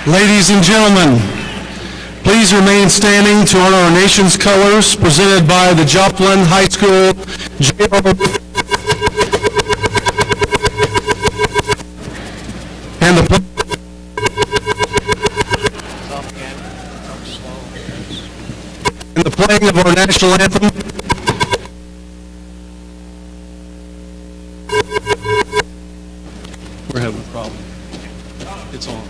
Ladies and gentlemen, please remain standing to honor our nation's colors presented by the Joplin High School and the playing of our national anthem. We're having a problem. It's on.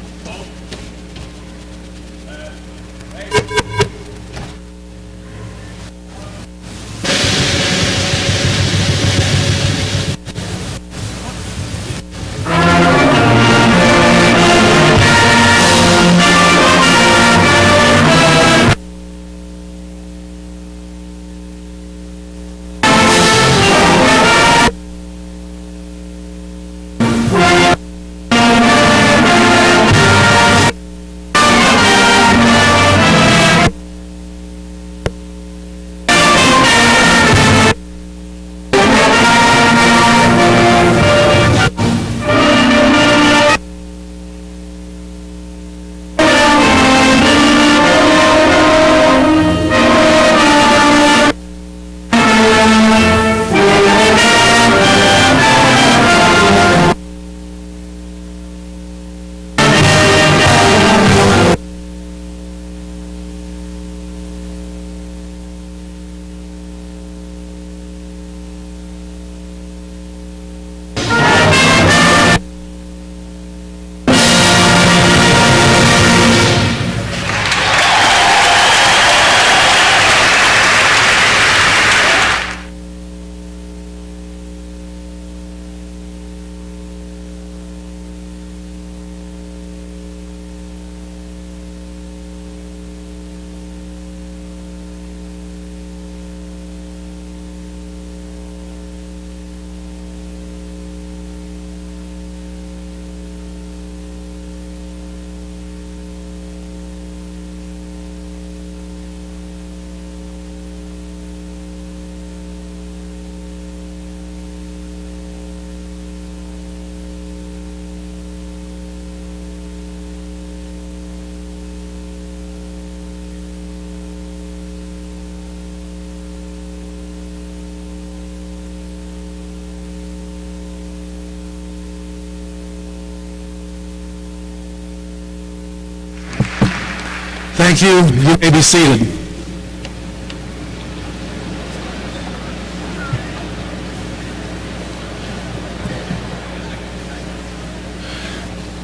Thank you. You may be seated.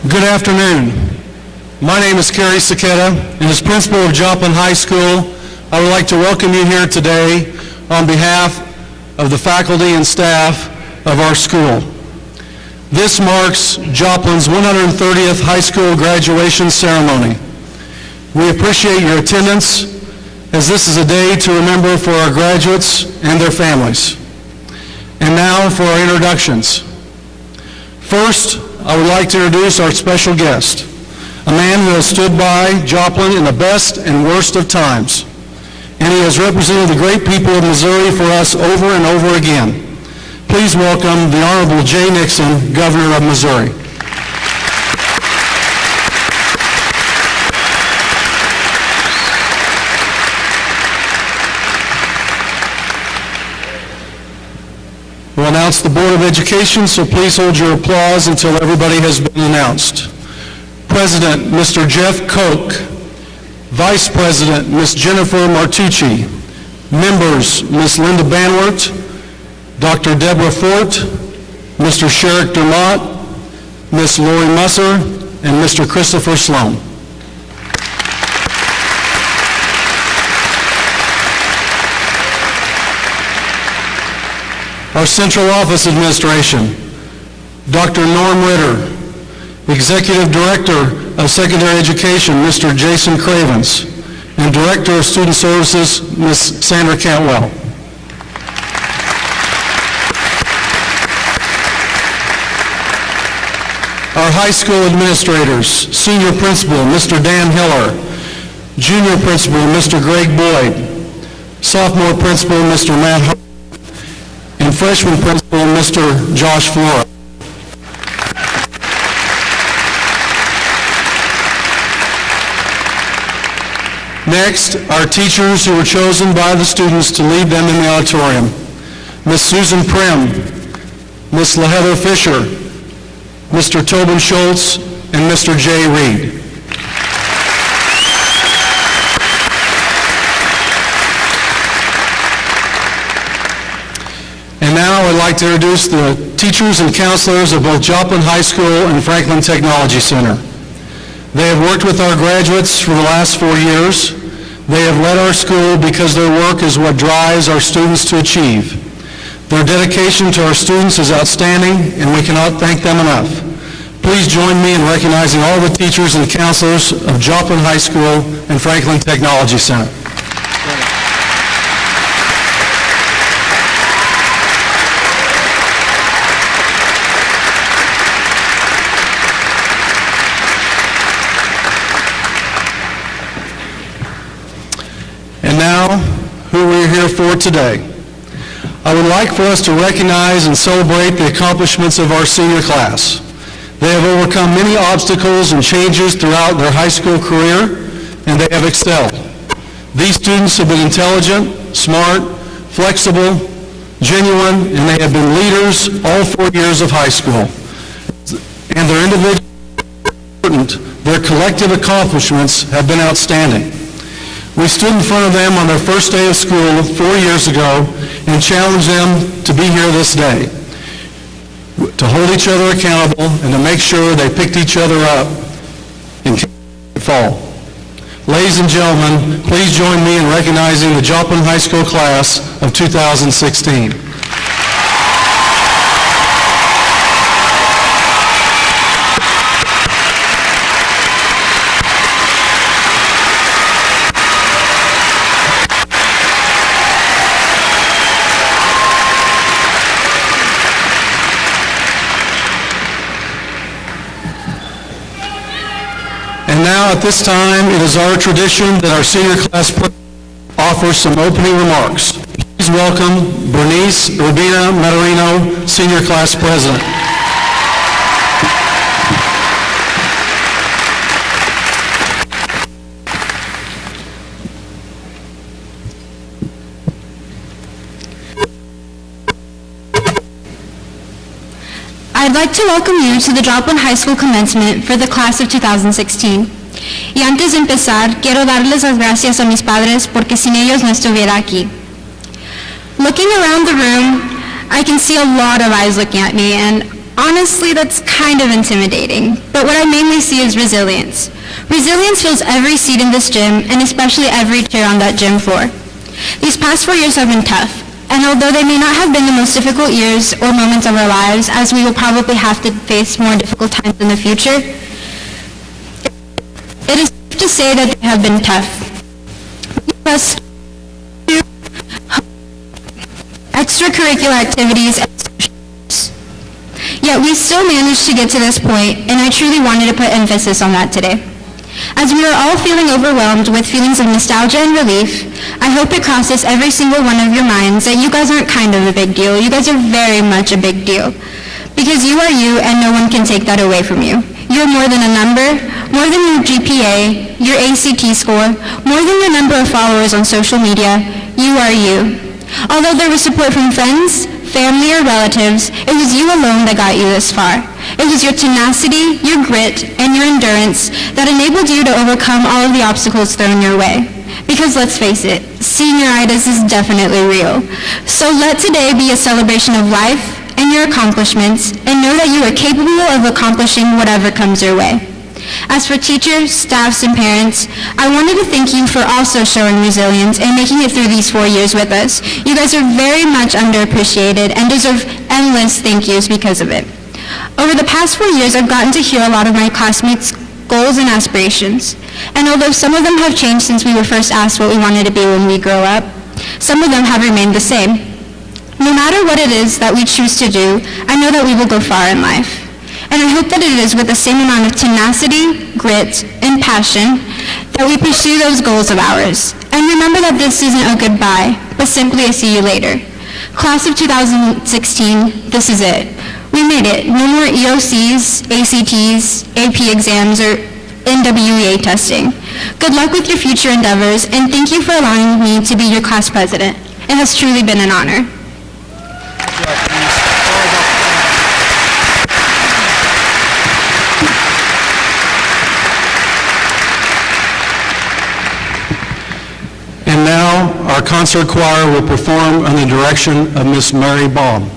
Good afternoon. My name is Kerry Saketa, and as principal of Joplin High School, I would like to welcome you here today on behalf of the faculty and staff of our school. This marks Joplin's 130th high school graduation ceremony. We appreciate your attendance, as this is a day to remember for our graduates and their families. And now for our introductions. First, I would like to introduce our special guest, a man who has stood by Joplin in the best and worst of times, and he has represented the great people of Missouri for us over and over again. Please welcome the Honorable Jay Nixon, Governor of Missouri. We'll announce the Board of Education, so please hold your applause until everybody has been announced. President, Mr. Jeff Koch. Vice President, Ms. Jennifer Martucci. Members, Ms. Linda Banwart, Dr. Deborah Fort, Mr. Sherrick Dermott, Ms. Lori Musser, and Mr. Christopher Sloan. Our Central Office Administration, Dr. Norm Ritter, Executive Director of Secondary Education, Mr. Jason Cravens, and Director of Student Services, Ms. Sandra Cantwell. Our high school administrators, Senior Principal, Mr. Dan Hiller, Junior Principal, Mr. Greg Boyd, Sophomore Principal, Mr. Matt Hart, and Freshman Principal, Mr. Josh Flora. Next, our teachers who were chosen by the students to lead them in the auditorium. Ms. Susan Prim, Ms. LaHeather Fisher, Mr. Tobin Schultz, and Mr. Jay Reed. And now I'd like to introduce the teachers and counselors of both Joplin High School and Franklin Technology Center. They have worked with our graduates for the last 4 years. They have led our school because their work is what drives our students to achieve. Their dedication to our students is outstanding, and we cannot thank them enough. Please join me in recognizing all the teachers and counselors of Joplin High School and Franklin Technology Center. And now, who we're here for today. I would like for us to recognize and celebrate the accomplishments of our senior class. They have overcome many obstacles and changes throughout their high school career, and they have excelled. These students have been intelligent, smart, flexible, genuine, and they have been leaders all 4 years of high school. And their individual, their collective accomplishments have been outstanding. We stood in front of them on their first day of school 4 years ago and challenged them to be here this day, to hold each other accountable and to make sure they picked each other up in fall. Ladies and gentlemen, please join me in recognizing the Joplin High School class of 2016. And now, at this time, it is our tradition that our senior class offers some opening remarks. Please welcome Bernice Urbina Matarino, Senior Class President. I'd like to welcome you to the Joplin High School commencement for the class of 2016. Y antes de empezar, quiero darles las gracias a mis padres porque sin ellos no estuviera aquí. Looking around the room, I can see a lot of eyes looking at me, and honestly, that's kind of intimidating. But what I mainly see is resilience. Resilience fills every seat in this gym, and especially every chair on that gym floor. These past 4 years have been tough. And although they may not have been the most difficult years or moments of our lives, as we will probably have to face more difficult times in the future, it is safe to say that they have been tough. We must do extracurricular activities and socials. Yet we still managed to get to this point, and I truly wanted to put emphasis on that today. As we are all feeling overwhelmed with feelings of nostalgia and relief, I hope it crosses every single one of your minds that you guys aren't kind of a big deal. You guys are very much a big deal. Because you are you, and no one can take that away from you. You're more than a number, more than your GPA, your ACT score, more than your number of followers on social media. You are you. Although there was support from friends, family, or relatives, it was you alone that got you this far. It was your tenacity, your grit, and your endurance that enabled you to overcome all of the obstacles thrown your way. Because let's face it, senioritis is definitely real. So let today be a celebration of life and your accomplishments, and know that you are capable of accomplishing whatever comes your way. As for teachers, staffs, and parents, I wanted to thank you for also showing resilience and making it through these 4 years with us. You guys are very much underappreciated and deserve endless thank yous because of it. Over the past 4 years, I've gotten to hear a lot of my classmates' goals and aspirations. And although some of them have changed since we were first asked what we wanted to be when we grow up, some of them have remained the same. No matter what it is that we choose to do, I know that we will go far in life. And I hope that it is with the same amount of tenacity, grit, and passion that we pursue those goals of ours. And remember that this isn't a goodbye, but simply a see you later. Class of 2016, this is it. We made it. No more EOCs, ACTs, AP exams, or NWEA testing. Good luck with your future endeavors, and thank you for allowing me to be your class president. It has truly been an honor. And now, our concert choir will perform under the direction of Miss Mary Baum.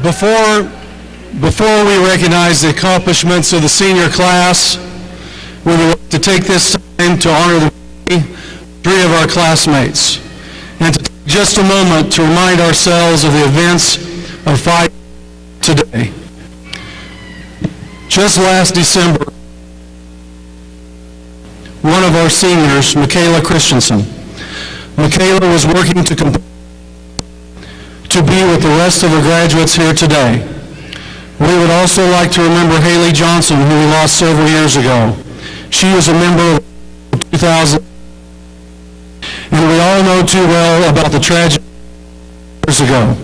Before we recognize the accomplishments of the senior class, we would like to take this time to honor three of our classmates, and to take just a moment to remind ourselves of the events of 5 years today. Just last December, one of our seniors, Michaela Christensen. Michaela was working to be with the rest of the graduates here today. We would also like to remember Haley Johnson, who we lost several years ago. She was a member of 2000, and we all know too well about the tragedy years ago.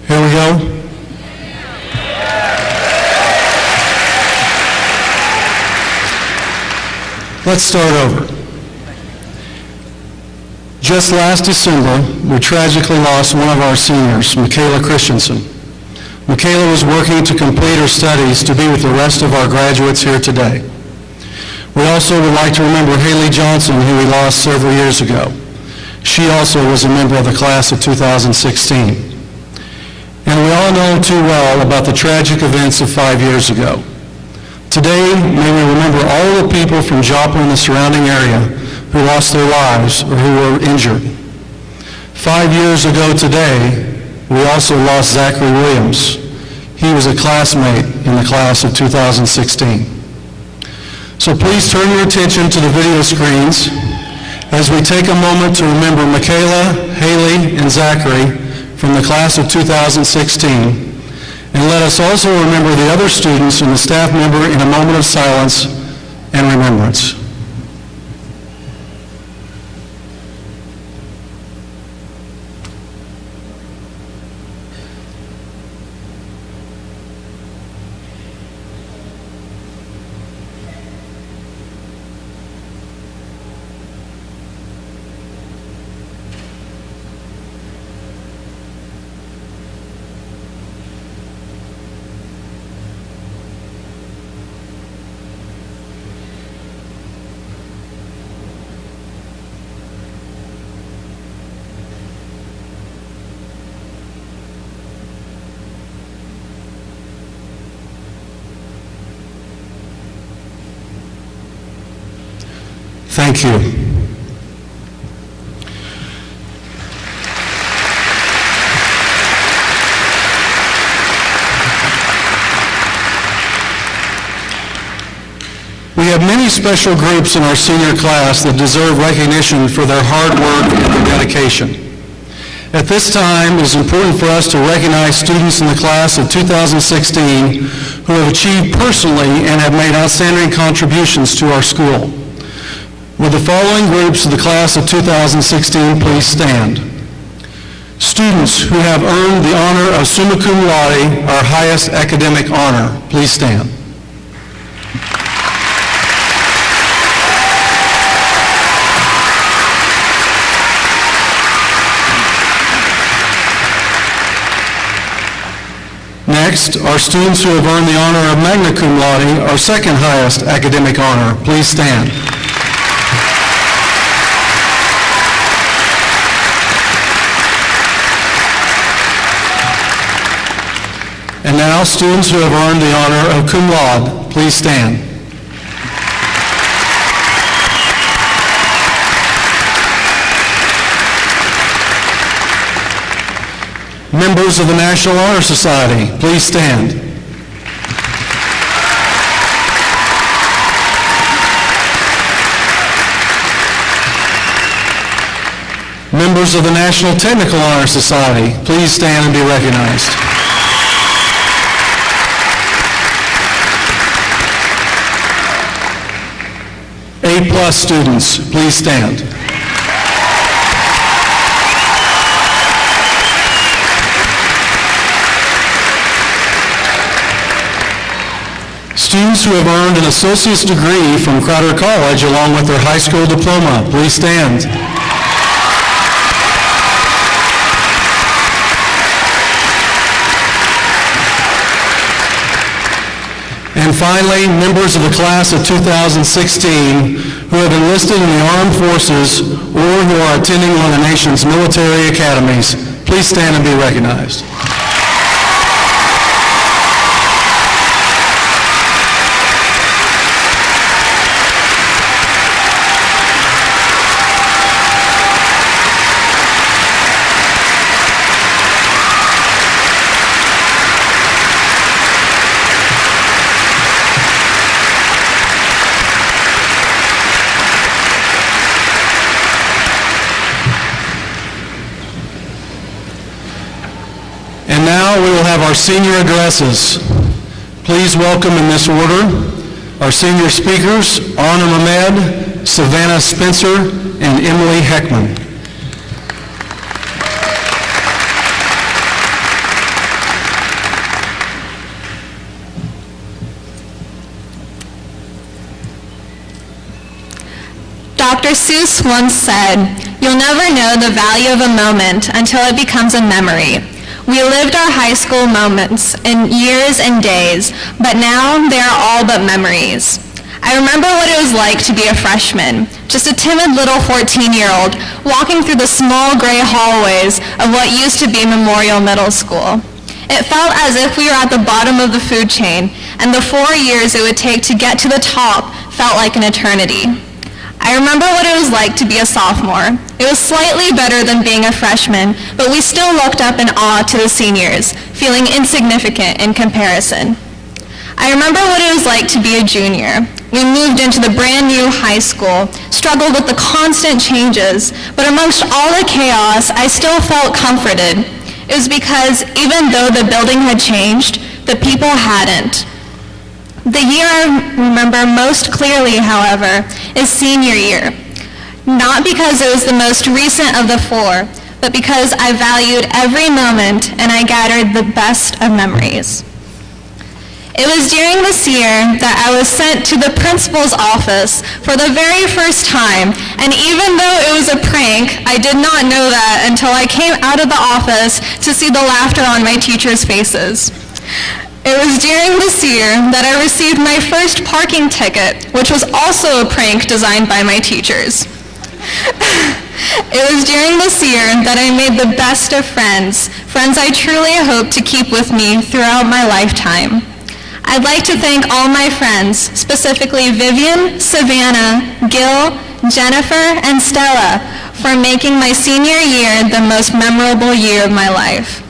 Here we go. Let's start over. Just last December, we tragically lost one of our seniors, Michaela Christensen. Michaela was working to complete her studies to be with the rest of our graduates here today. We also would like to remember Haley Johnson, who we lost several years ago. She also was a member of the class of 2016. And we all know too well about the tragic events of 5 years ago. Today, may we remember all the people from Joplin and the surrounding area who lost their lives or who were injured. 5 years ago today, we also lost Zachary Williams. He was a classmate in the class of 2016. So please turn your attention to the video screens as we take a moment to remember Michaela, Haley, and Zachary from the class of 2016, and let us also remember the other students and the staff member in a moment of silence and remembrance. Thank you. We have many special groups in our senior class that deserve recognition for their hard work and their dedication. At this time, it is important for us to recognize students in the class of 2016 who have achieved personally and have made outstanding contributions to our school. Will the following groups of the class of 2016 please stand? Students who have earned the honor of summa cum laude, our highest academic honor, please stand. Next, our students who have earned the honor of magna cum laude, our second highest academic honor, please stand. And now, students who have earned the honor of cum laude, please stand. Members of the National Honor Society, please stand. Members of the National Technical Honor Society, please stand and be recognized. A+ students, please stand. Students who have earned an associate's degree from Crowder College along with their high school diploma, please stand. And finally, members of the class of 2016 who have enlisted in the armed forces or who are attending one of the nation's military academies, please stand and be recognized. And now we will have our senior addresses. Please welcome in this order our senior speakers, Anna Mehmed, Savannah Spencer, and Emily Heckman. Dr. Seuss once said, "You'll never know the value of a moment until it becomes a memory." We lived our high school moments in years and days, but now they are all but memories. I remember what it was like to be a freshman, just a timid little 14-year-old walking through the small gray hallways of what used to be Memorial Middle School. It felt as if we were at the bottom of the food chain, and the 4 years it would take to get to the top felt like an eternity. I remember what it was like to be a sophomore. It was slightly better than being a freshman, but we still looked up in awe to the seniors, feeling insignificant in comparison. I remember what it was like to be a junior. We moved into the brand new high school, struggled with the constant changes, but amongst all the chaos, I still felt comforted. It was because even though the building had changed, the people hadn't. The year I remember most clearly, however, is senior year. Not because it was the most recent of the 4, but because I valued every moment and I gathered the best of memories. It was during this year that I was sent to the principal's office for the very first time, and even though it was a prank, I did not know that until I came out of the office to see the laughter on my teachers' faces. It was during this year that I received my first parking ticket, which was also a prank designed by my teachers. It was during this year that I made the best of friends I truly hope to keep with me throughout my lifetime. I'd like to thank all my friends, specifically Vivian, Savannah, Gil, Jennifer, and Stella, for making my senior year the most memorable year of my life.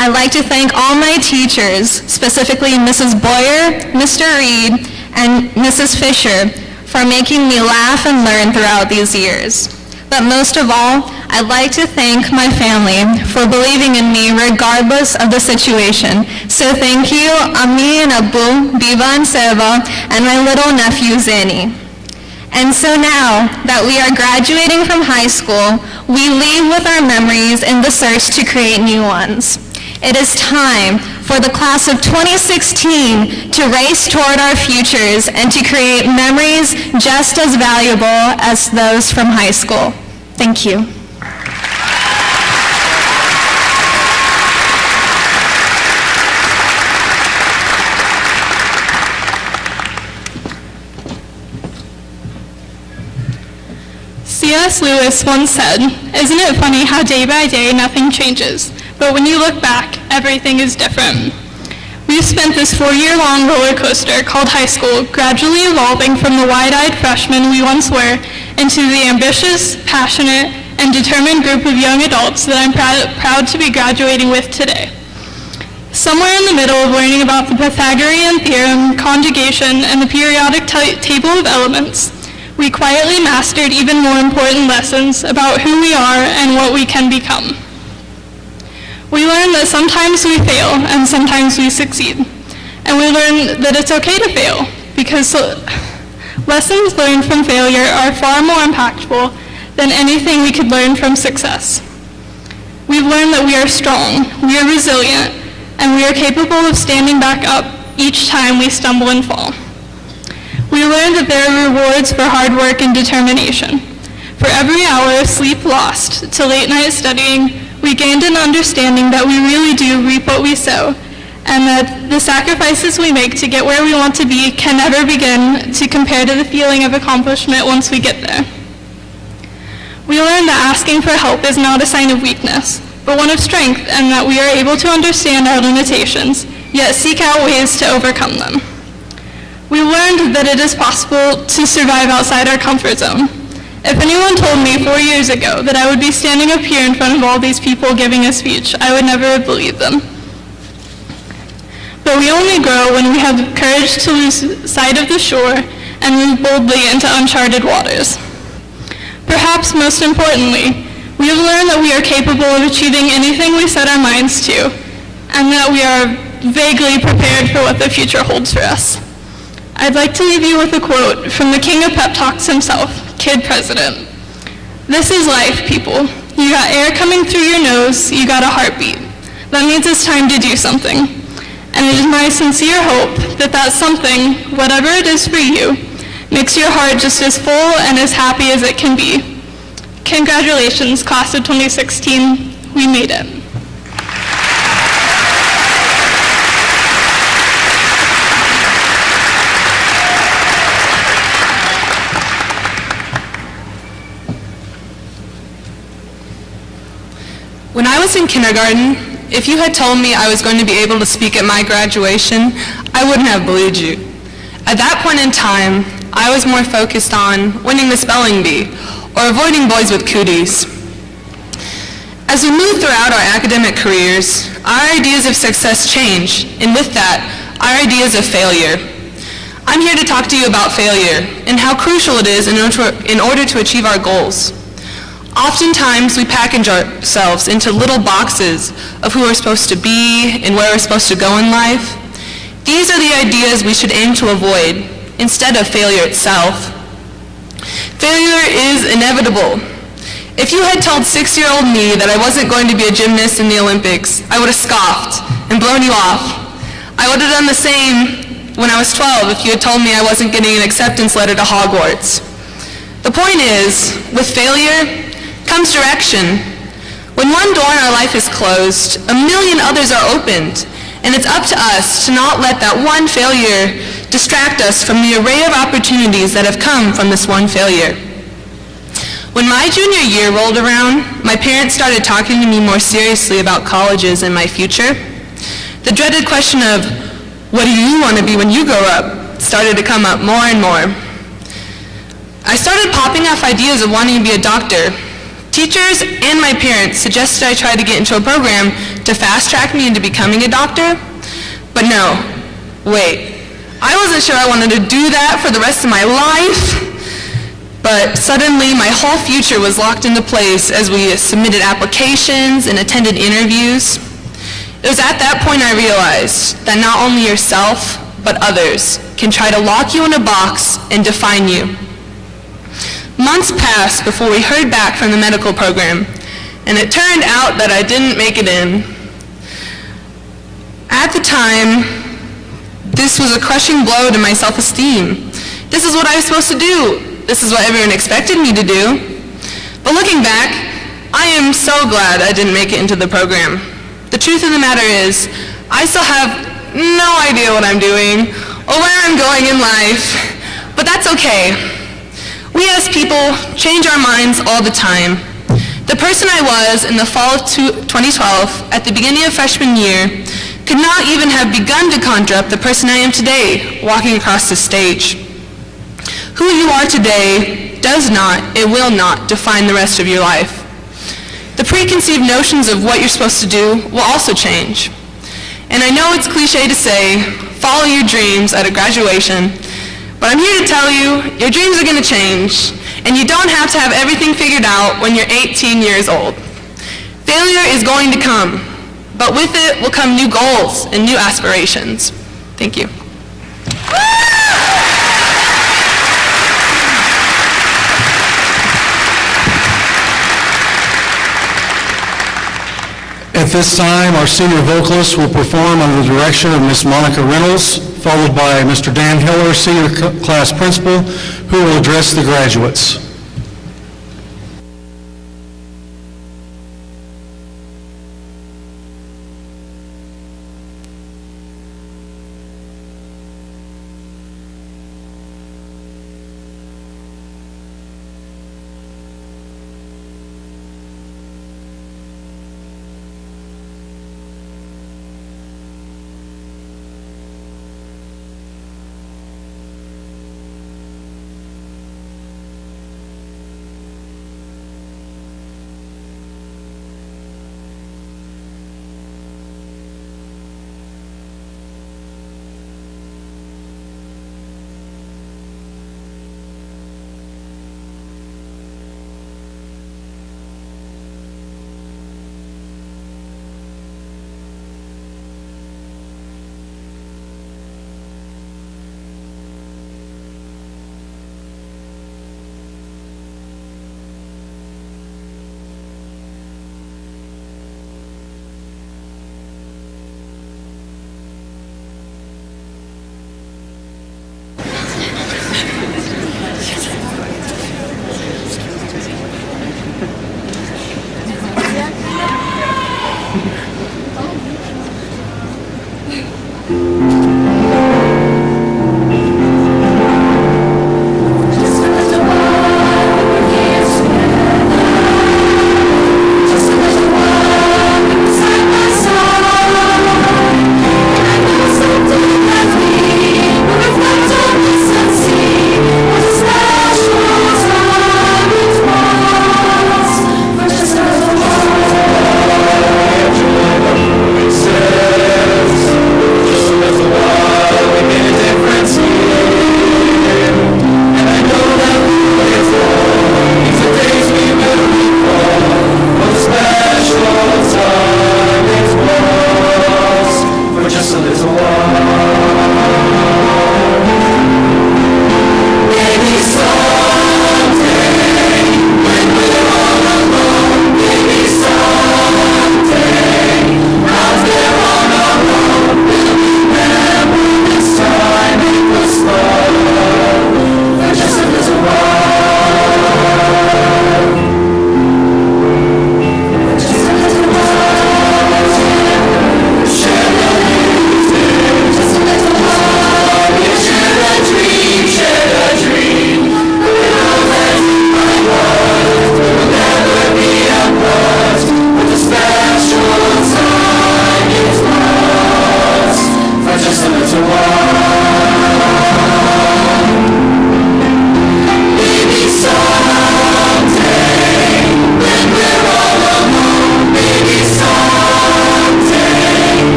I'd like to thank all my teachers, specifically Mrs. Boyer, Mr. Reed, and Mrs. Fisher, for making me laugh and learn throughout these years. But most of all, I'd like to thank my family for believing in me regardless of the situation. So thank you, Ami and Abu, Biba and Seva, and my little nephew, Zani. And so now that we are graduating from high school, we leave with our memories in the search to create new ones. It is time for the class of 2016 to race toward our futures and to create memories just as valuable as those from high school. Thank you. C.S. Lewis once said, "Isn't it funny how day by day nothing changes, but when you look back, everything is different." We've spent this 4-year-long roller coaster called high school gradually evolving from the wide-eyed freshmen we once were into the ambitious, passionate, and determined group of young adults that I'm proud to be graduating with today. Somewhere in the middle of learning about the Pythagorean theorem, conjugation, and the periodic table of elements, we quietly mastered even more important lessons about who we are and what we can become. We learned that sometimes we fail and sometimes we succeed. And we learned that it's okay to fail because lessons learned from failure are far more impactful than anything we could learn from success. We've learned that we are strong, we are resilient, and we are capable of standing back up each time we stumble and fall. We learned that there are rewards for hard work and determination. For every hour of sleep lost to late night studying, we gained an understanding that we really do reap what we sow, and that the sacrifices we make to get where we want to be can never begin to compare to the feeling of accomplishment once we get there. We learned that asking for help is not a sign of weakness, but one of strength, and that we are able to understand our limitations, yet seek out ways to overcome them. We learned that it is possible to survive outside our comfort zone. If anyone told me 4 years ago that I would be standing up here in front of all these people giving a speech, I would never have believed them. But we only grow when we have the courage to lose sight of the shore and move boldly into uncharted waters. Perhaps most importantly, we have learned that we are capable of achieving anything we set our minds to, and that we are vaguely prepared for what the future holds for us. I'd like to leave you with a quote from the king of pep talks himself, Kid President. "This is life, people. You got air coming through your nose, you got a heartbeat. That means it's time to do something. And it is my sincere hope that that something, whatever it is for you, makes your heart just as full and as happy as it can be." Congratulations, class of 2016. We made it. When I was in kindergarten, if you had told me I was going to be able to speak at my graduation, I wouldn't have believed you. At that point in time, I was more focused on winning the spelling bee or avoiding boys with cooties. As we move throughout our academic careers, our ideas of success change, and with that, our ideas of failure. I'm here to talk to you about failure and how crucial it is in order to achieve our goals. Oftentimes, we package ourselves into little boxes of who we're supposed to be and where we're supposed to go in life. These are the ideas we should aim to avoid, instead of failure itself. Failure is inevitable. If you had told 6-year-old me that I wasn't going to be a gymnast in the Olympics, I would have scoffed and blown you off. I would have done the same when I was 12 if you had told me I wasn't getting an acceptance letter to Hogwarts. The point is, with failure comes direction. When one door in our life is closed, a million others are opened, and it's up to us to not let that one failure distract us from the array of opportunities that have come from this one failure. When my junior year rolled around, my parents started talking to me more seriously about colleges and my future. The dreaded question of, what do you want to be when you grow up, started to come up more and more. I started popping off ideas of wanting to be a doctor. Teachers and my parents suggested I try to get into a program to fast-track me into becoming a doctor. But no, wait. I wasn't sure I wanted to do that for the rest of my life. But suddenly, my whole future was locked into place as we submitted applications and attended interviews. It was at that point I realized that not only yourself, but others can try to lock you in a box and define you. Months passed before we heard back from the medical program, and it turned out that I didn't make it in. At the time, this was a crushing blow to my self-esteem. This is what I was supposed to do. This is what everyone expected me to do. But looking back, I am so glad I didn't make it into the program. The truth of the matter is, I still have no idea what I'm doing or where I'm going in life, but that's okay. We as people change our minds all the time. The person I was in the fall of 2012, at the beginning of freshman year, could not even have begun to conjure up the person I am today, walking across the stage. Who you are today does not, it will not, define the rest of your life. The preconceived notions of what you're supposed to do will also change. And I know it's cliche to say, follow your dreams at a graduation, But I'm here to tell you, your dreams are going to change, and you don't have to have everything figured out when you're 18 years old. Failure is going to come, but with it will come new goals and new aspirations. Thank you. At this time, our senior vocalist will perform under the direction of Miss Monica Reynolds, followed by Mr. Dan Hiller, senior class principal, who will address the graduates.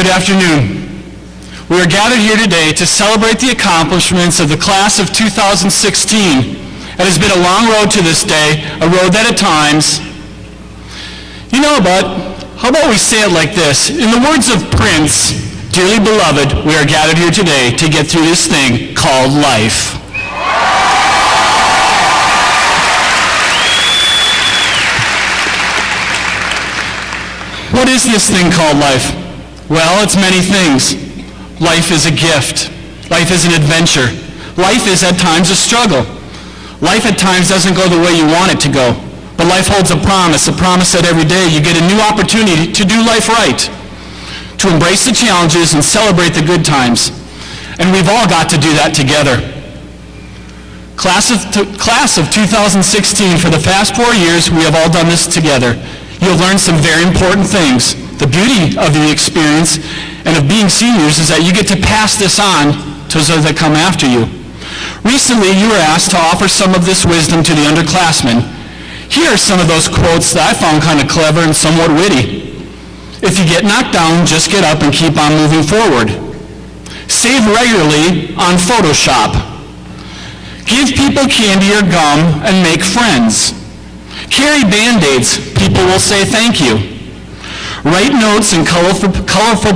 Good afternoon. We are gathered here today to celebrate the accomplishments of the class of 2016. It has been a long road to this day, a road that at times, how about we say it like this? In the words of Prince, dearly beloved, we are gathered here today to get through this thing called life. What is this thing called life? Well, it's many things. Life is a gift. Life is an adventure. Life is at times a struggle. Life at times doesn't go the way you want it to go. But life holds a promise that every day you get a new opportunity to do life right, to embrace the challenges and celebrate the good times. And we've all got to do that together. Class of 2016, for the past 4 years, we have all done this together. You'll learn some very important things. The beauty of the experience and of being seniors is that you get to pass this on to those that come after you. Recently, you were asked to offer some of this wisdom to the underclassmen. Here are some of those quotes that I found kind of clever and somewhat witty. If you get knocked down, just get up and keep on moving forward. Save regularly on Photoshop. Give people candy or gum and make friends. Carry Band-Aids. People will say thank you. Write notes in colorful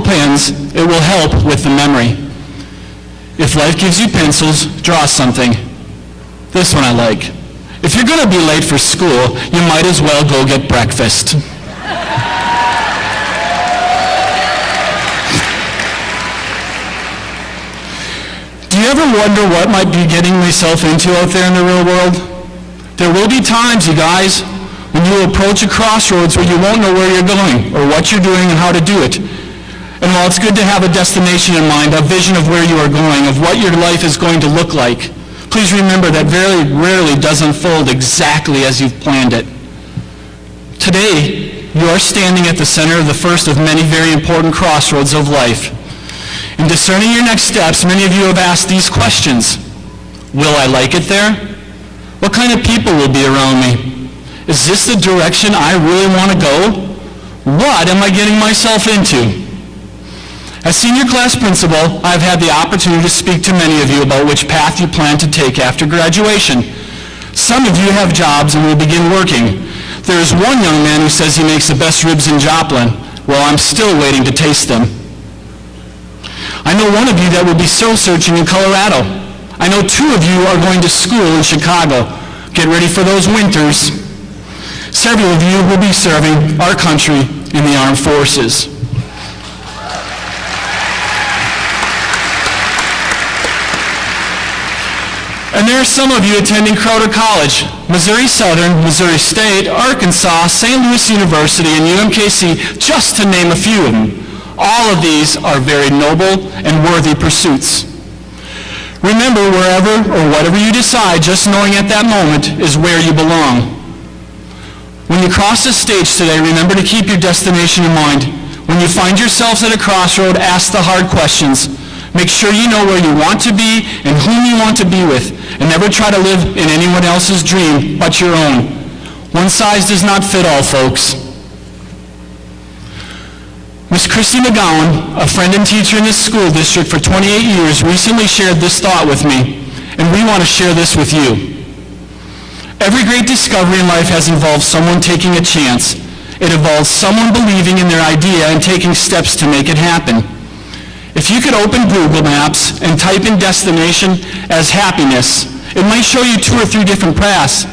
pens. It will help with the memory. If life gives you pencils, draw something. This one I like. If you're going to be late for school, you might as well go get breakfast. Do you ever wonder what might be getting myself into out there in the real world? There will be times, you guys, when you approach a crossroads where you won't know where you're going or what you're doing and how to do it. And while it's good to have a destination in mind, a vision of where you are going, of what your life is going to look like, please remember that very rarely does unfold exactly as you've planned it. Today, you are standing at the center of the first of many very important crossroads of life. In discerning your next steps, many of you have asked these questions. Will I like it there? What kind of people will be around me? Is this the direction I really want to go? What am I getting myself into? As senior class principal, I've had the opportunity to speak to many of you about which path you plan to take after graduation. Some of you have jobs and will begin working. There is one young man who says he makes the best ribs in Joplin. Well, I'm still waiting to taste them. I know one of you that will be soul searching in Colorado. I know 2 of you are going to school in Chicago. Get ready for those winters. Several of you will be serving our country in the armed forces. And there are some of you attending Crowder College, Missouri Southern, Missouri State, Arkansas, St. Louis University, and UMKC, just to name a few of them. All of these are very noble and worthy pursuits. Remember, wherever or whatever you decide, just knowing at that moment is where you belong. When you cross the stage today, remember to keep your destination in mind. When you find yourselves at a crossroad, ask the hard questions. Make sure you know where you want to be and whom you want to be with, and never try to live in anyone else's dream but your own. One size does not fit all, folks. Miss Christy McGowan, a friend and teacher in this school district for 28 years, recently shared this thought with me, and we want to share this with you. Every great discovery in life has involved someone taking a chance. It involves someone believing in their idea and taking steps to make it happen. If you could open Google Maps and type in destination as happiness, it might show you 2 or 3 different paths.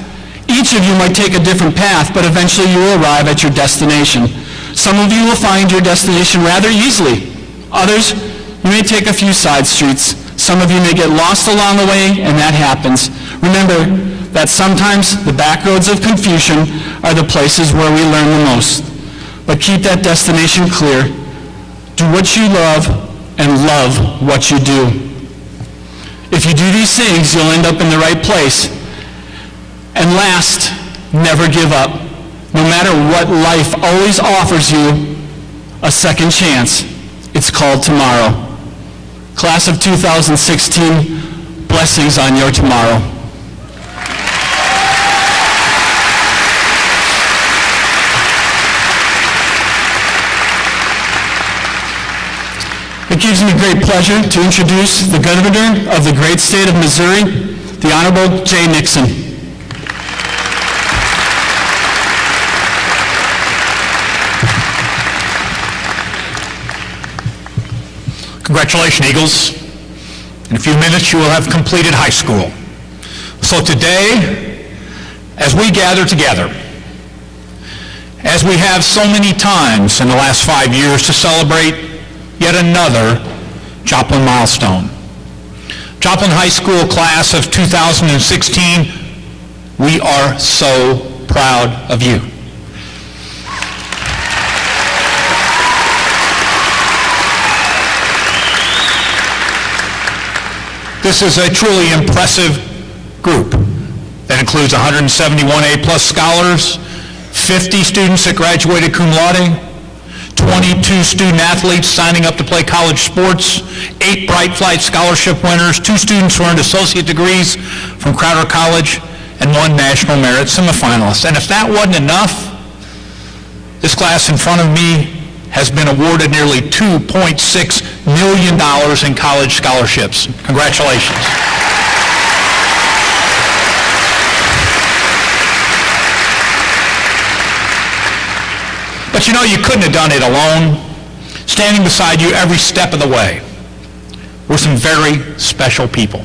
Each of you might take a different path, but eventually you will arrive at your destination. Some of you will find your destination rather easily. Others, you may take a few side streets. Some of you may get lost along the way, and that happens. Remember that sometimes the back roads of confusion are the places where we learn the most. But keep that destination clear. Do what you love, and love what you do. If you do these things, you'll end up in the right place. And last, never give up. No matter what life always offers you, a second chance. It's called tomorrow. Class of 2016, blessings on your tomorrow. It gives me great pleasure to introduce the Governor of the great state of Missouri, the Honorable Jay Nixon. Congratulations, Eagles. In a few minutes, you will have completed high school. So today, as we gather together, as we have so many times in the last 5 years to celebrate yet another Joplin milestone. Joplin High School class of 2016, we are so proud of you. This is a truly impressive group that includes 171 A-plus scholars, 50 students that graduated cum laude, 22 student athletes signing up to play college sports, 8 Bright Flight Scholarship winners, 2 students who earned associate degrees from Crowder College, and 1 National Merit semifinalist. And if that wasn't enough, this class in front of me has been awarded nearly $2.6 million in college scholarships. Congratulations. But you know, you couldn't have done it alone. Standing beside you every step of the way were some very special people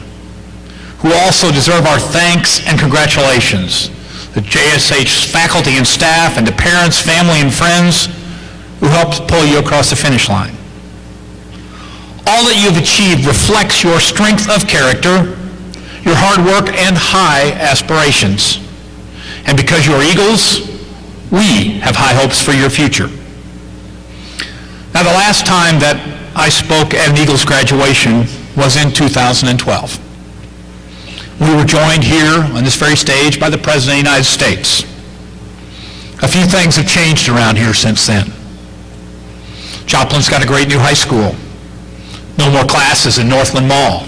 who also deserve our thanks and congratulations. The JSH faculty and staff, and the parents, family, and friends who helped pull you across the finish line. All that you've achieved reflects your strength of character, your hard work, and high aspirations. And because you're Eagles, we have high hopes for your future. Now, the last time that I spoke at an Eagles graduation was in 2012. We were joined here on this very stage by the President of the United States. A few things have changed around here since then. Joplin's got a great new high school. No more classes in Northland Mall.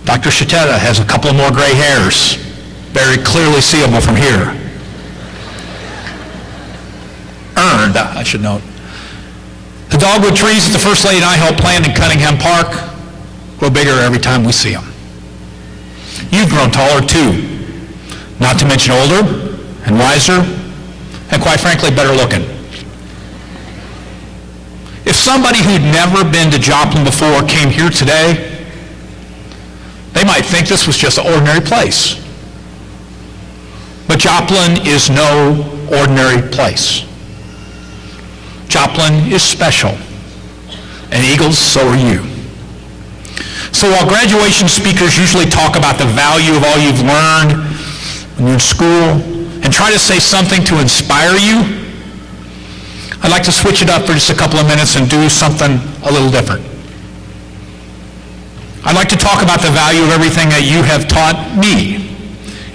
Dr. Shatetta has a couple of more gray hairs, very clearly seeable from here. Earned, I should note. The dogwood trees that the First Lady and I helped plant in Cunningham Park grow bigger every time we see them. You've grown taller too, not to mention older and wiser, and quite frankly, better looking. If somebody who'd never been to Joplin before came here today, they might think this was just an ordinary place. But Joplin is no ordinary place. Joplin is special, and Eagles, so are you. So while graduation speakers usually talk about the value of all you've learned when you're in school and try to say something to inspire you, I'd like to switch it up for just a couple of minutes and do something a little different. I'd like to talk about the value of everything that you have taught me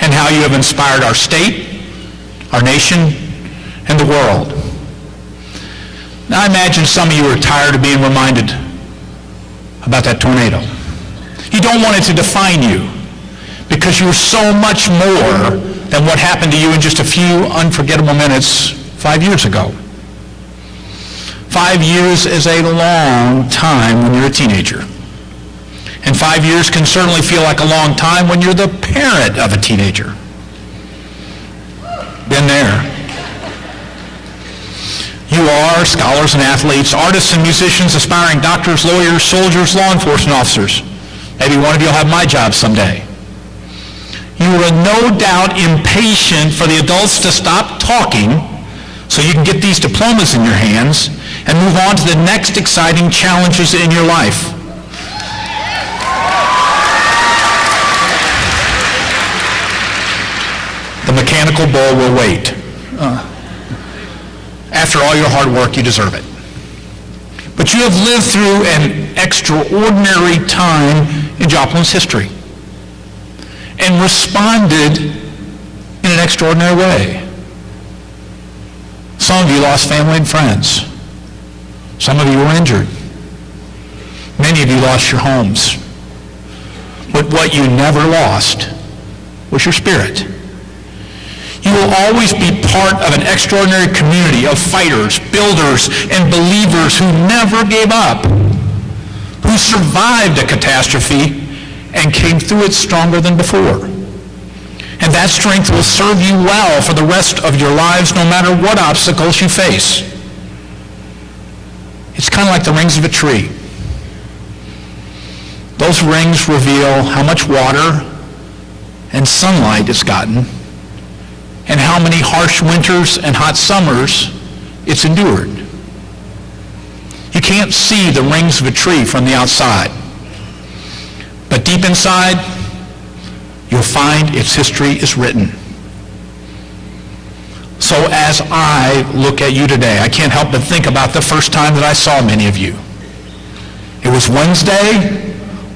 and how you have inspired our state, our nation, and the world. Now, I imagine some of you are tired of being reminded about that tornado. You don't want it to define you because you were so much more than what happened to you in just a few unforgettable minutes 5 years ago. 5 years is a long time when you're a teenager. And 5 years can certainly feel like a long time when you're the parent of a teenager. Been there. You are scholars and athletes, artists and musicians, aspiring doctors, lawyers, soldiers, law enforcement officers. Maybe one of you will have my job someday. You are no doubt impatient for the adults to stop talking so you can get these diplomas in your hands and move on to the next exciting challenges in your life. The mechanical bull will wait. After all your hard work, you deserve it. But you have lived through an extraordinary time in Joplin's history and responded in an extraordinary way. Some of you lost family and friends. Some of you were injured. Many of you lost your homes. But what you never lost was your spirit. You will always be part of an extraordinary community of fighters, builders, and believers who never gave up. who survived a catastrophe and came through it stronger than before. And that strength will serve you well for the rest of your lives, no matter what obstacles you face. It's kind of like the rings of a tree. Those rings reveal how much water and sunlight it's gotten, and how many harsh winters and hot summers it's endured. You can't see the rings of a tree from the outside, but deep inside, you'll find its history is written. So as I look at you today, I can't help but think about the first time that I saw many of you. It was Wednesday,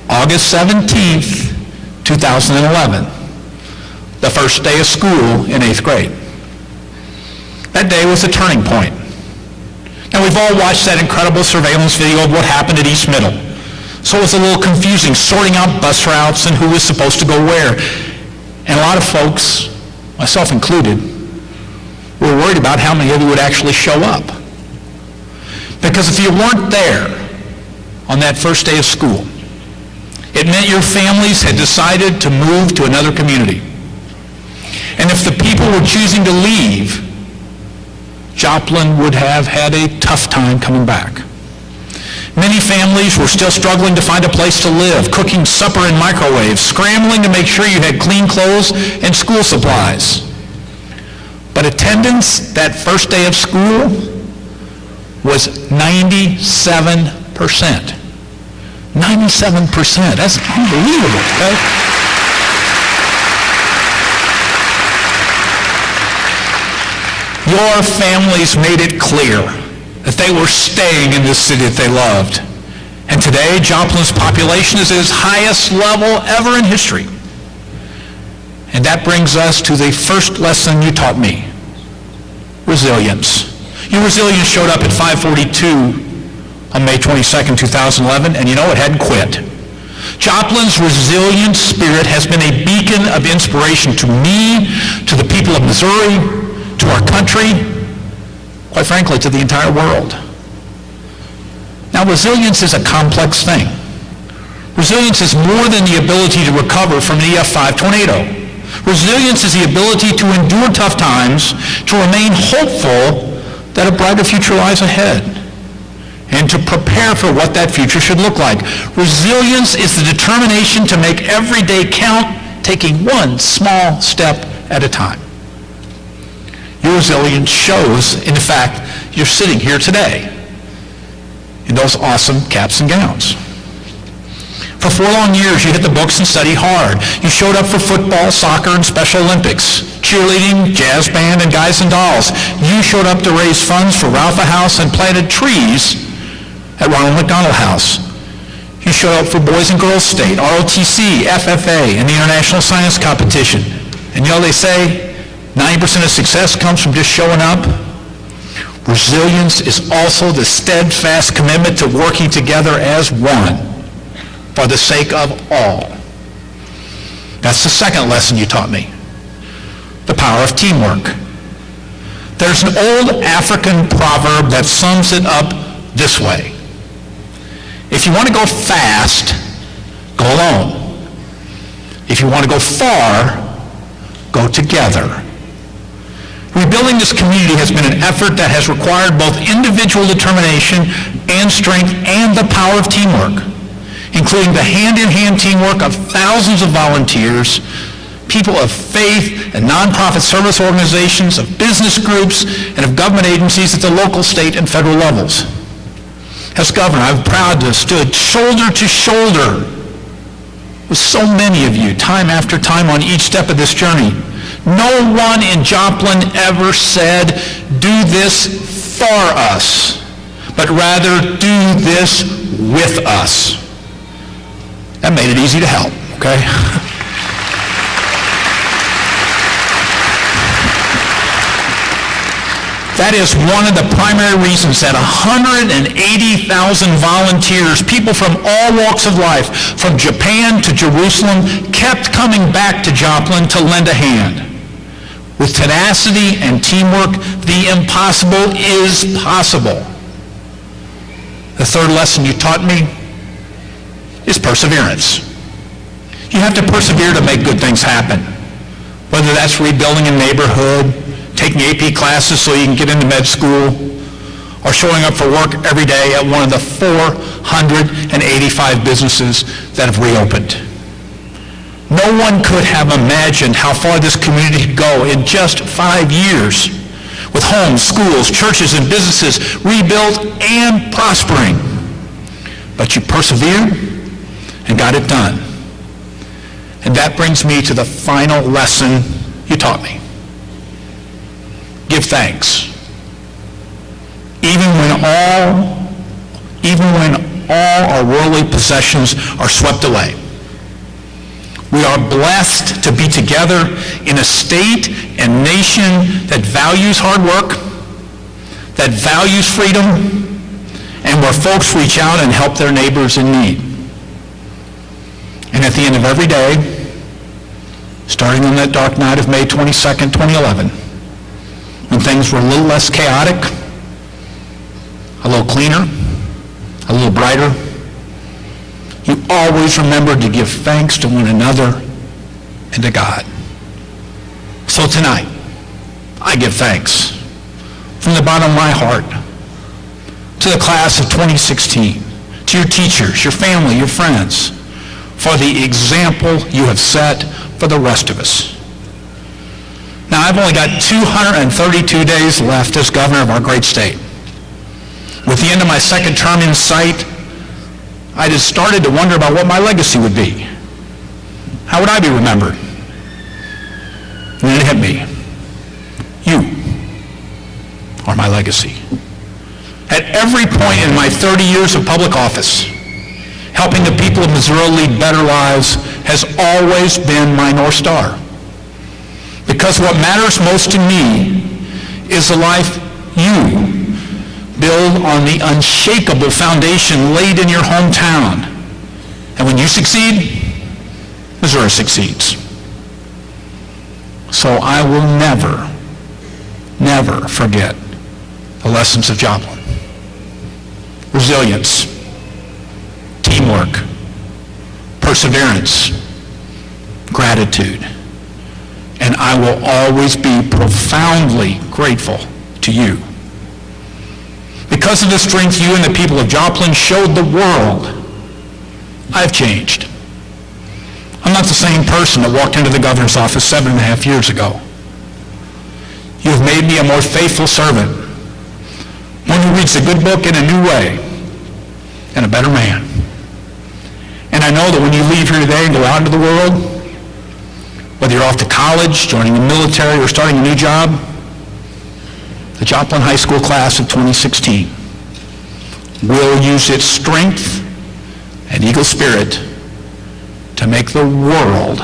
August 17th, 2011, the first day of school in 8th grade. That day was a turning point. Now, we've all watched that incredible surveillance video of what happened at East Middle. So it was a little confusing, sorting out bus routes and who was supposed to go where. And a lot of folks, myself included, were worried about how many of you would actually show up. Because if you weren't there on that first day of school, it meant your families had decided to move to another community. And if the people were choosing to leave, Joplin would have had a tough time coming back. Many families were still struggling to find a place to live, cooking supper in microwaves, scrambling to make sure you had clean clothes and school supplies. But attendance that first day of school was 97%. 97%. That's unbelievable, okay? Your families made it clear that they were staying in this city that they loved. And today, Joplin's population is at its highest level ever in history. And that brings us to the first lesson you taught me, resilience. Your resilience showed up at 5:42 on May 22nd, 2011, and you know, it hadn't quit. Joplin's resilient spirit has been a beacon of inspiration to me, to the people of Missouri, to our country, quite frankly, to the entire world. Now, resilience is a complex thing. Resilience is more than the ability to recover from an EF5 tornado. Resilience is the ability to endure tough times, to remain hopeful that a brighter future lies ahead, and to prepare for what that future should look like. Resilience is the determination to make every day count, taking one small step at a time. Your resilience shows in the fact you're sitting here today in those awesome caps and gowns. For 4 long years, you hit the books and studied hard. You showed up for football, soccer, and Special Olympics, cheerleading, jazz band, and Guys and Dolls. You showed up to raise funds for Ralpha House and planted trees at Ronald McDonald House. You showed up for Boys and Girls State, ROTC, FFA, and the International Science Competition. And you know, they say 90% of success comes from just showing up. Resilience is also the steadfast commitment to working together as one for the sake of all. That's the second lesson you taught me, the power of teamwork. There's an old African proverb that sums it up this way. If you want to go fast, go alone. If you want to go far, go together. Rebuilding this community has been an effort that has required both individual determination and strength and the power of teamwork, including the hand-in-hand teamwork of thousands of volunteers, people of faith and nonprofit service organizations, of business groups, and of government agencies at the local, state, and federal levels. As governor, I'm proud to have stood shoulder to shoulder with so many of you, time after time, on each step of this journey. No one in Joplin ever said, do this for us, but rather do this with us. That made it easy to help, okay? That is one of the primary reasons that 180,000 volunteers, people from all walks of life, from Japan to Jerusalem, kept coming back to Joplin to lend a hand. With tenacity and teamwork, the impossible is possible. The third lesson you taught me, is perseverance. You have to persevere to make good things happen, whether that's rebuilding a neighborhood, taking AP classes so you can get into med school, or showing up for work every day at one of the 485 businesses that have reopened. No one could have imagined how far this community could go in just 5 years, with homes, schools, churches, and businesses rebuilt and prospering. But you persevered and got it done. And that brings me to the final lesson you taught me. Give thanks. Even when all our worldly possessions are swept away. We are blessed to be together in a state and nation that values hard work, that values freedom, and where folks reach out and help their neighbors in need. And at the end of every day, starting on that dark night of May 22nd, 2011, when things were a little less chaotic, a little cleaner, a little brighter, you always remembered to give thanks to one another and to God. So tonight, I give thanks from the bottom of my heart to the class of 2016, to your teachers, your family, your friends, for the example you have set for the rest of us. Now, I've only got 232 days left as governor of our great state. With the end of my second term in sight, I just started to wonder about what my legacy would be. How would I be remembered? And then it hit me. You are my legacy. At every point in my 30 years of public office, helping the people of Missouri lead better lives has always been my North Star. Because what matters most to me is the life you build on the unshakable foundation laid in your hometown. And when you succeed, Missouri succeeds. So I will never forget the lessons of Joplin. Resilience, teamwork, perseverance, gratitude. And I will always be profoundly grateful to you. Because of the strength you and the people of Joplin showed the world, I've changed. I'm not the same person that walked into the governor's office 7.5 years ago. You have made me a more faithful servant, one who reads the good book in a new way, and a better man. And I know that when you leave here today and go out into the world, whether you're off to college, joining the military, or starting a new job, the Joplin High School class of 2016 will use its strength and eagle spirit to make the world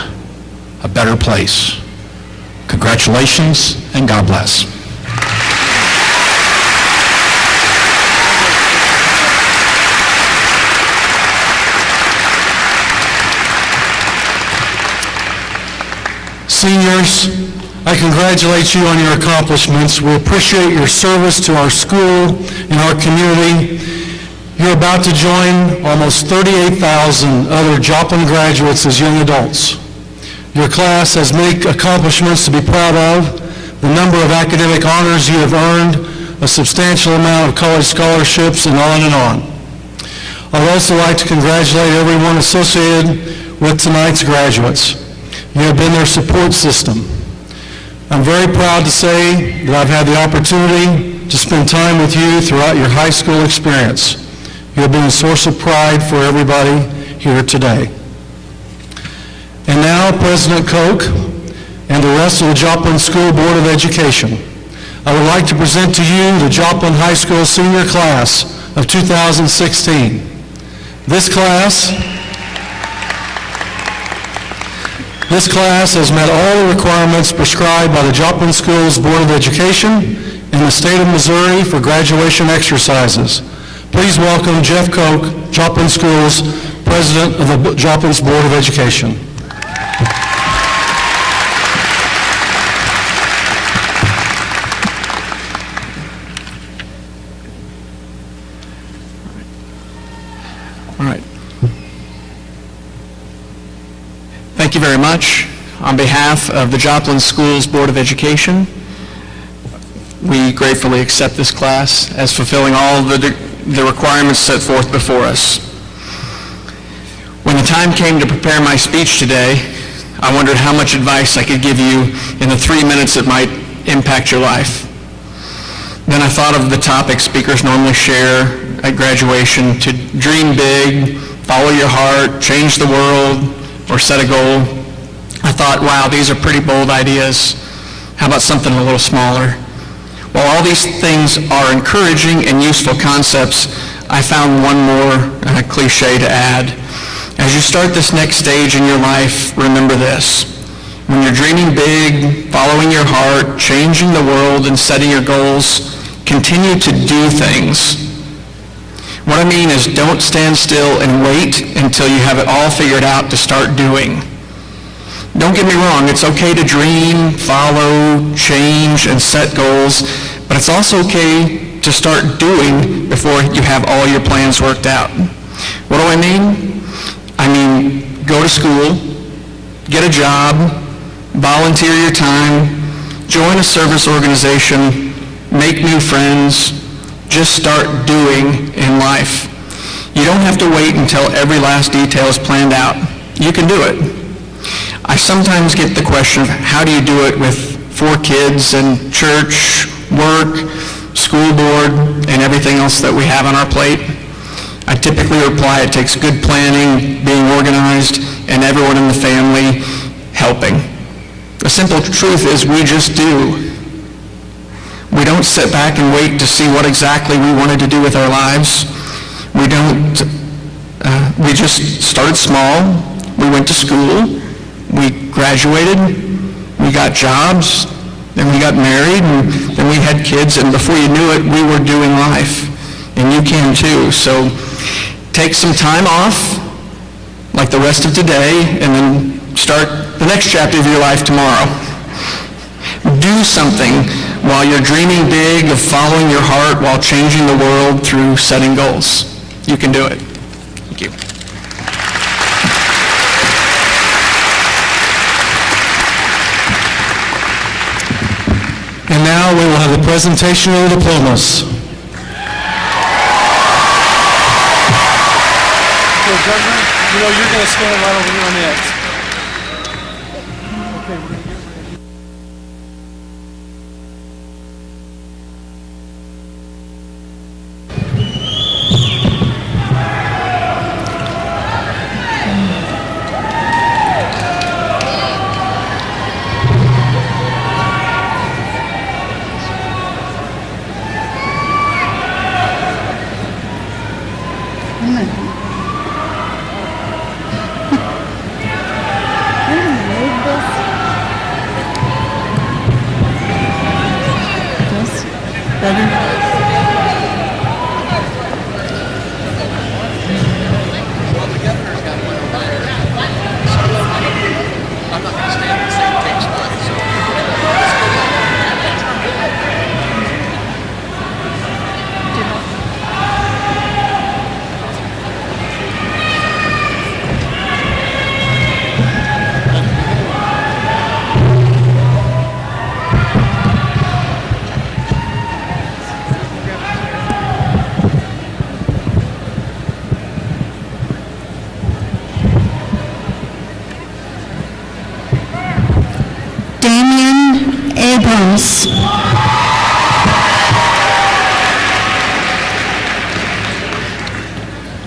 a better place. Congratulations, and God bless. Seniors, I congratulate you on your accomplishments. We appreciate your service to our school and our community. You're about to join almost 38,000 other Joplin graduates as young adults. Your class has many accomplishments to be proud of, the number of academic honors you have earned, a substantial amount of college scholarships, and on and on. I'd also like to congratulate everyone associated with tonight's graduates. You have been their support system. I'm very proud to say that I've had the opportunity to spend time with you throughout your high school experience. You have been a source of pride for everybody here today. And now, President Koch and the rest of the Joplin School Board of Education, I would like to present to you the Joplin High School senior class of 2016. This class has met all the requirements prescribed by the Joplin Schools Board of Education in the state of Missouri for graduation exercises. Please welcome Jeff Koch, Joplin Schools President of the Joplin's Board of Education. All right. Thank you very much. On behalf of the Joplin Schools Board of Education, we gratefully accept this class as fulfilling all the requirements set forth before us. When the time came to prepare my speech today, I wondered how much advice I could give you in the 3 minutes that might impact your life. Then I thought of the topic speakers normally share at graduation: to dream big, follow your heart, change the world, or set a goal. I thought, wow, these are pretty bold ideas. How about something a little smaller? While all these things are encouraging and useful concepts, I found one more cliche to add. As you start this next stage in your life, remember this. When you're dreaming big, following your heart, changing the world, and setting your goals, continue to do things. What I mean is, don't stand still and wait until you have it all figured out to start doing. Don't get me wrong, it's okay to dream, follow, change, and set goals, but it's also okay to start doing before you have all your plans worked out. What do I mean? I mean, go to school, get a job, volunteer your time, join a service organization, make new friends. Just start doing in life. You don't have to wait until every last detail is planned out. You can do it. I sometimes get the question of how do you do it with 4 kids and church, work, school board, and everything else that we have on our plate. I typically reply, it takes good planning, being organized, and everyone in the family helping. The simple truth is we just do. We don't sit back and wait to see what exactly we wanted to do with our lives. We just started small. We went to school. We graduated. We got jobs. Then we got married. And then we had kids. And before you knew it, we were doing life. And you can too. So take some time off, like the rest of today, and then start the next chapter of your life tomorrow. Do something while you're dreaming big, of following your heart, while changing the world through setting goals. You can do it. Thank you. And now we will have the presentation of the diplomas. Okay, Governor, you know you're going to stand right over here on the edge. Okay, we're going to get ready.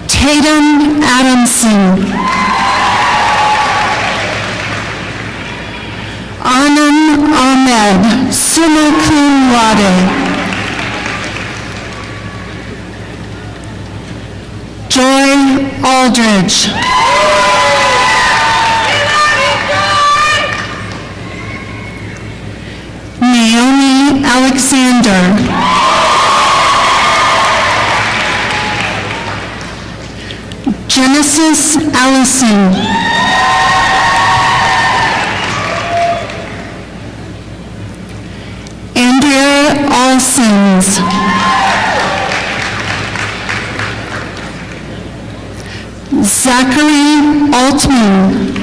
Tatum Adamson. Anand Ahmed, summa cum laude. Joy Aldridge. Naomi Alexander. Genesis Allison. Andrea Alsons. Zachary Altman.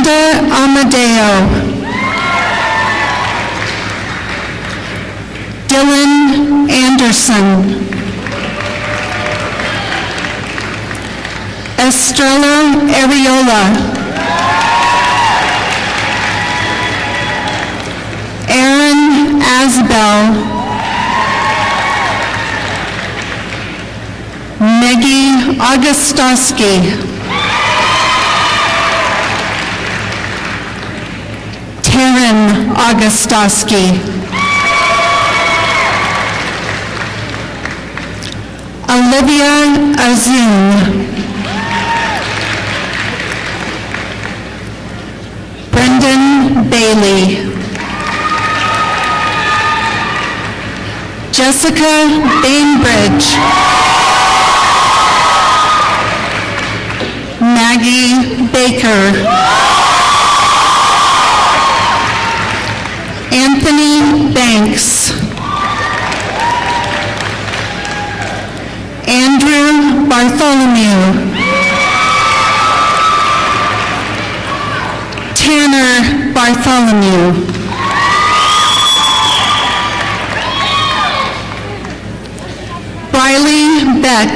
Amanda Amadeo. Dylan Anderson. Estrella Ariola. Aaron Asbell. Maggie Augustowski. Taryn Augustowski. Olivia Azun. Brendan Bailey. Jessica Bainbridge. Maggie Baker. Anthony Banks. Andrew Bartholomew. Tanner Bartholomew. Riley Beck.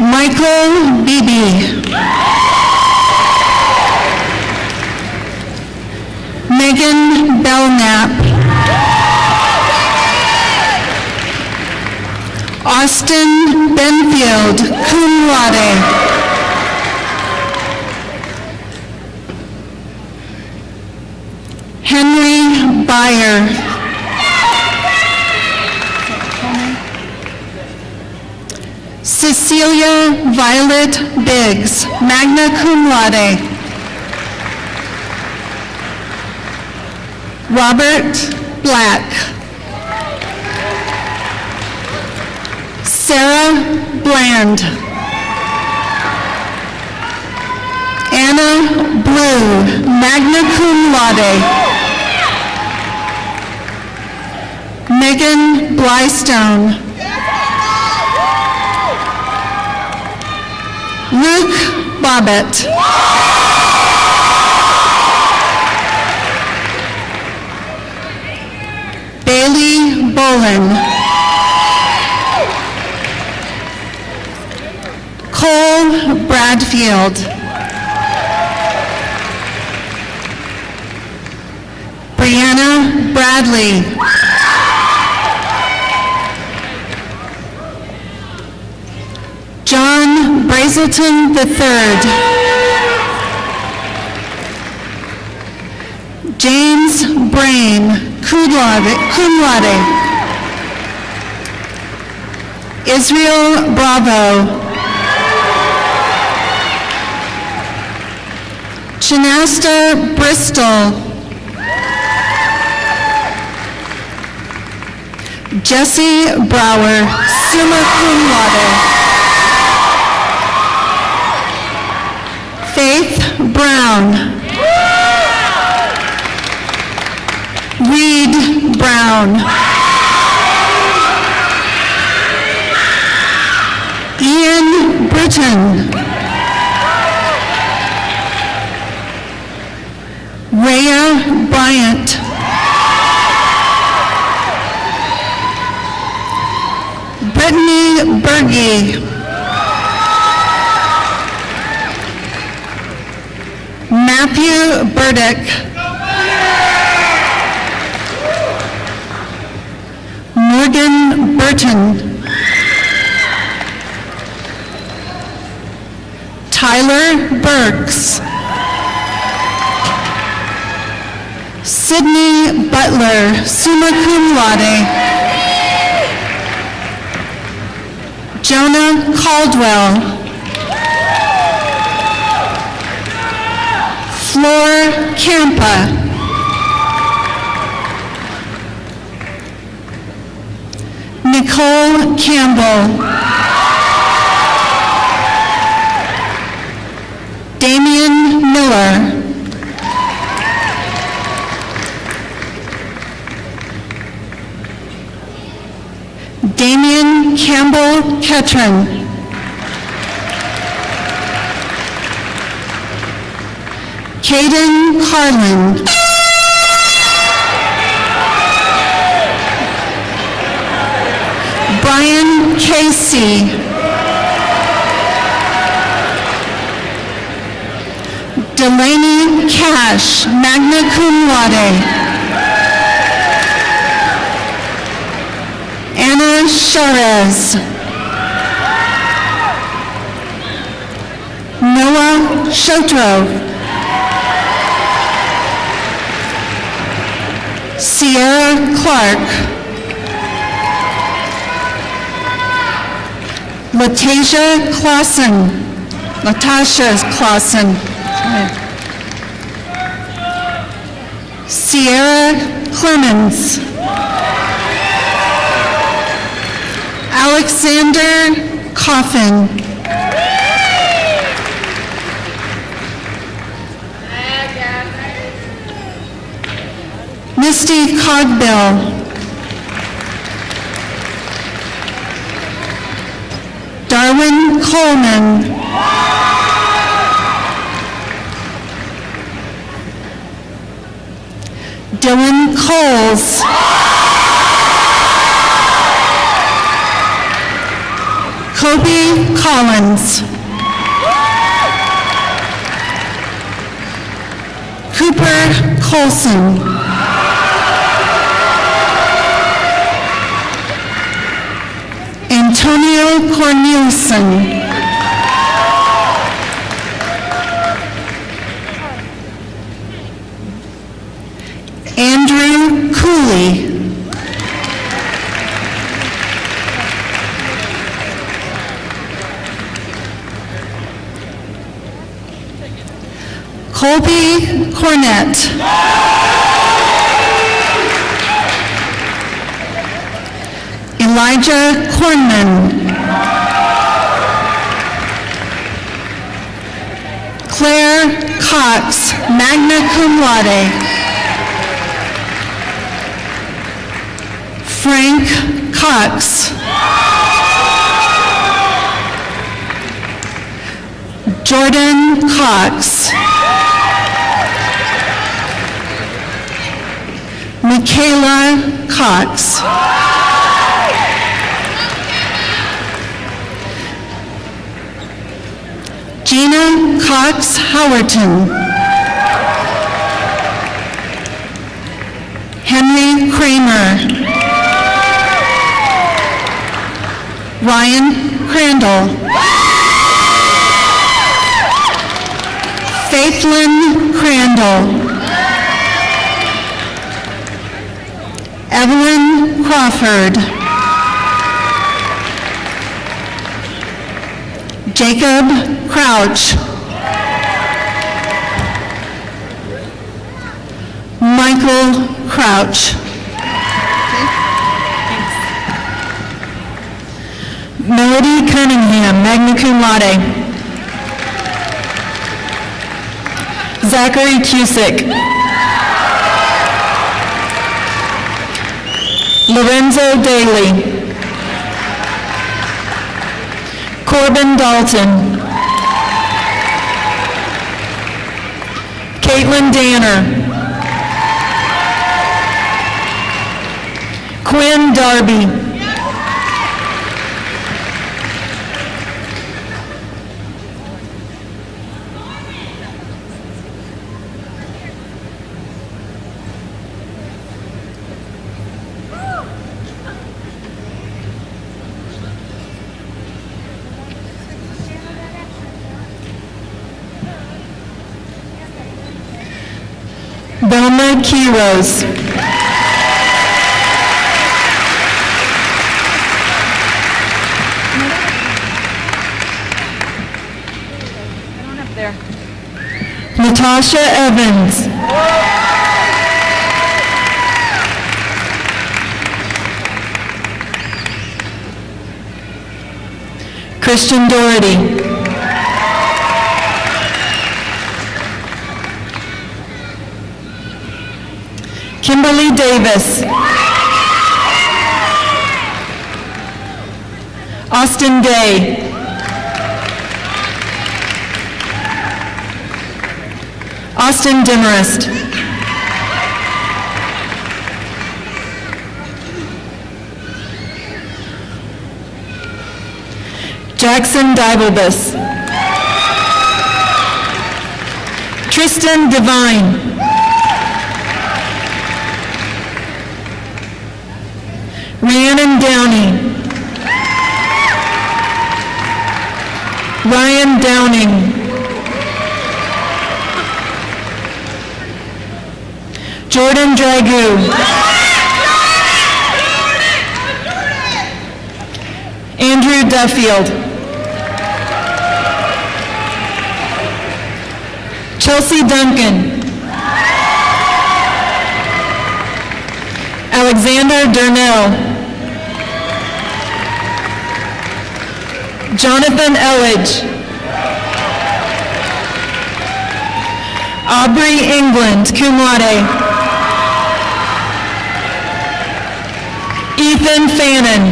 Michael Beebe. Megan Belknap. Austin Benfield, cum laude. Henry Byer. Cecilia Violet Biggs, magna cum laude. Robert Black. Sarah Bland. Anna Blue, magna cum laude. Megan Blystone. Luke Bobbitt. Bailey Bolin. Cole Bradfield. Brianna Bradley. John Brazelton III. James Brain, cum laude. Israel Bravo. Shanasta Bristol. Jesse Brower, summa cum laude. Faith Brown. Reed Brown. Ian Bruton. Rhea Bryant. Brittany Berge. Matthew Burdick. Morgan Burton. Tyler Burks. Sydney Butler, summa cum laude. Jonah Caldwell. Flor Campa. Nicole Campbell. Damian Miller. Damian Campbell Ketron. Caden Carlin. Brian Casey. Delaney Cash, magna cum laude. Anna Charez. Noah Shotro. Sierra Clark. Latasha Clausen. Latasha Clausen. Sierra Clemens. Alexander Coffin. Misty Cogbill. Darwin Coleman. Dylan Coles. Kobe Collins. Cooper Colson. Antonio Cornelison. Andrew Cooley. Colby Cornett. Elijah Cornman. Claire Cox, magna cum laude. Frank Cox. Jordan Cox. Michaela Cox. Gina Cox Howerton. Henry Kramer. Ryan Crandall. Faithlyn Crandall. Evelyn Crawford. Jacob Crouch. Michael Crouch. Melody Cunningham, magna cum laude. Zachary Cusick. Lorenzo Daly. Corbin Dalton. Caitlin Danner. Quinn Darby. Belma Quiros. Natasha Evans. Christian Doherty. Kimberly Davis. Austin Day. Austin Demarest. Jackson Dibelbus. Tristan Devine. Rhiannon Downey. Ryan Downing. Jordan Dragoo. Andrew Duffield. Chelsea Duncan. Alexander Durnell. Jonathan Elledge. Aubrey England, cum laude. Ethan Fannin.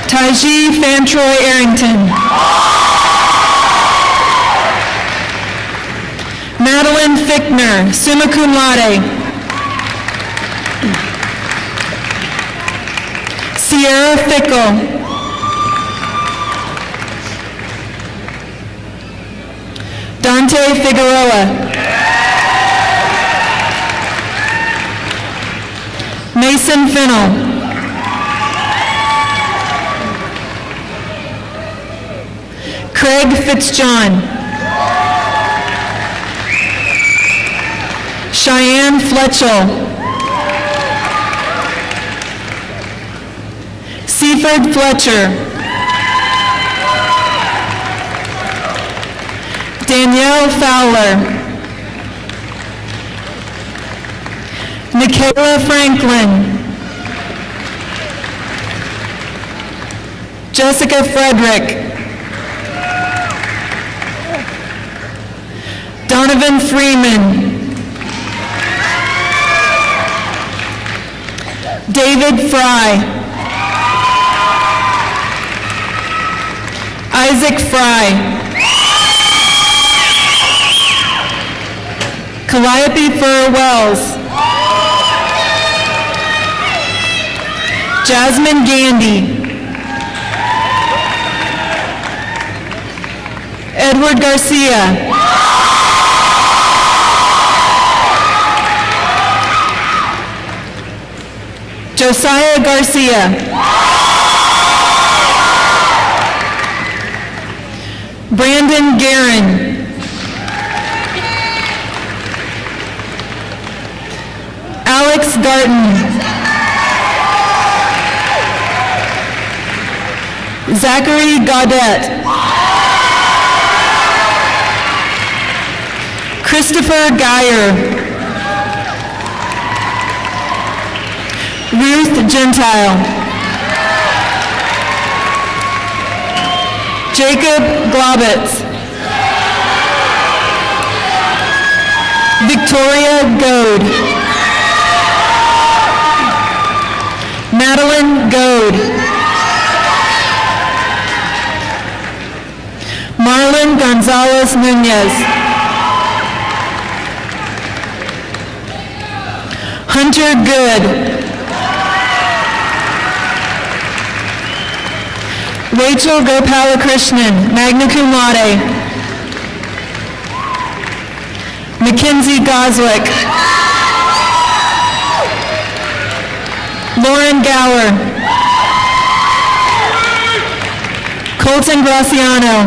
Taiji Fantroy Arrington. Madeline Fickner, summa cum laude. Sierra Fickle. Dante Figueroa. Mason Fennell. Craig Fitzjohn. Cheyenne Fletchell. Seaford Fletcher. Danielle Fowler. Michaela Franklin. Jessica Frederick. Donovan Freeman. David Fry. Isaac Fry. Calliope Fur Wells. Jasmine Gandy. Edward Garcia. Josiah Garcia. Brandon Guerin. Alex Garten. Zachary Gaudette. Christopher Geyer. Ruth Gentile. Jacob Globitz. Victoria Goad. Madeline Goad. Marlon Gonzalez Nunez. Hunter Good. Rachel Gopalakrishnan, magna cum laude. Mackenzie Goswick. Lauren Gower. Colton Graciano.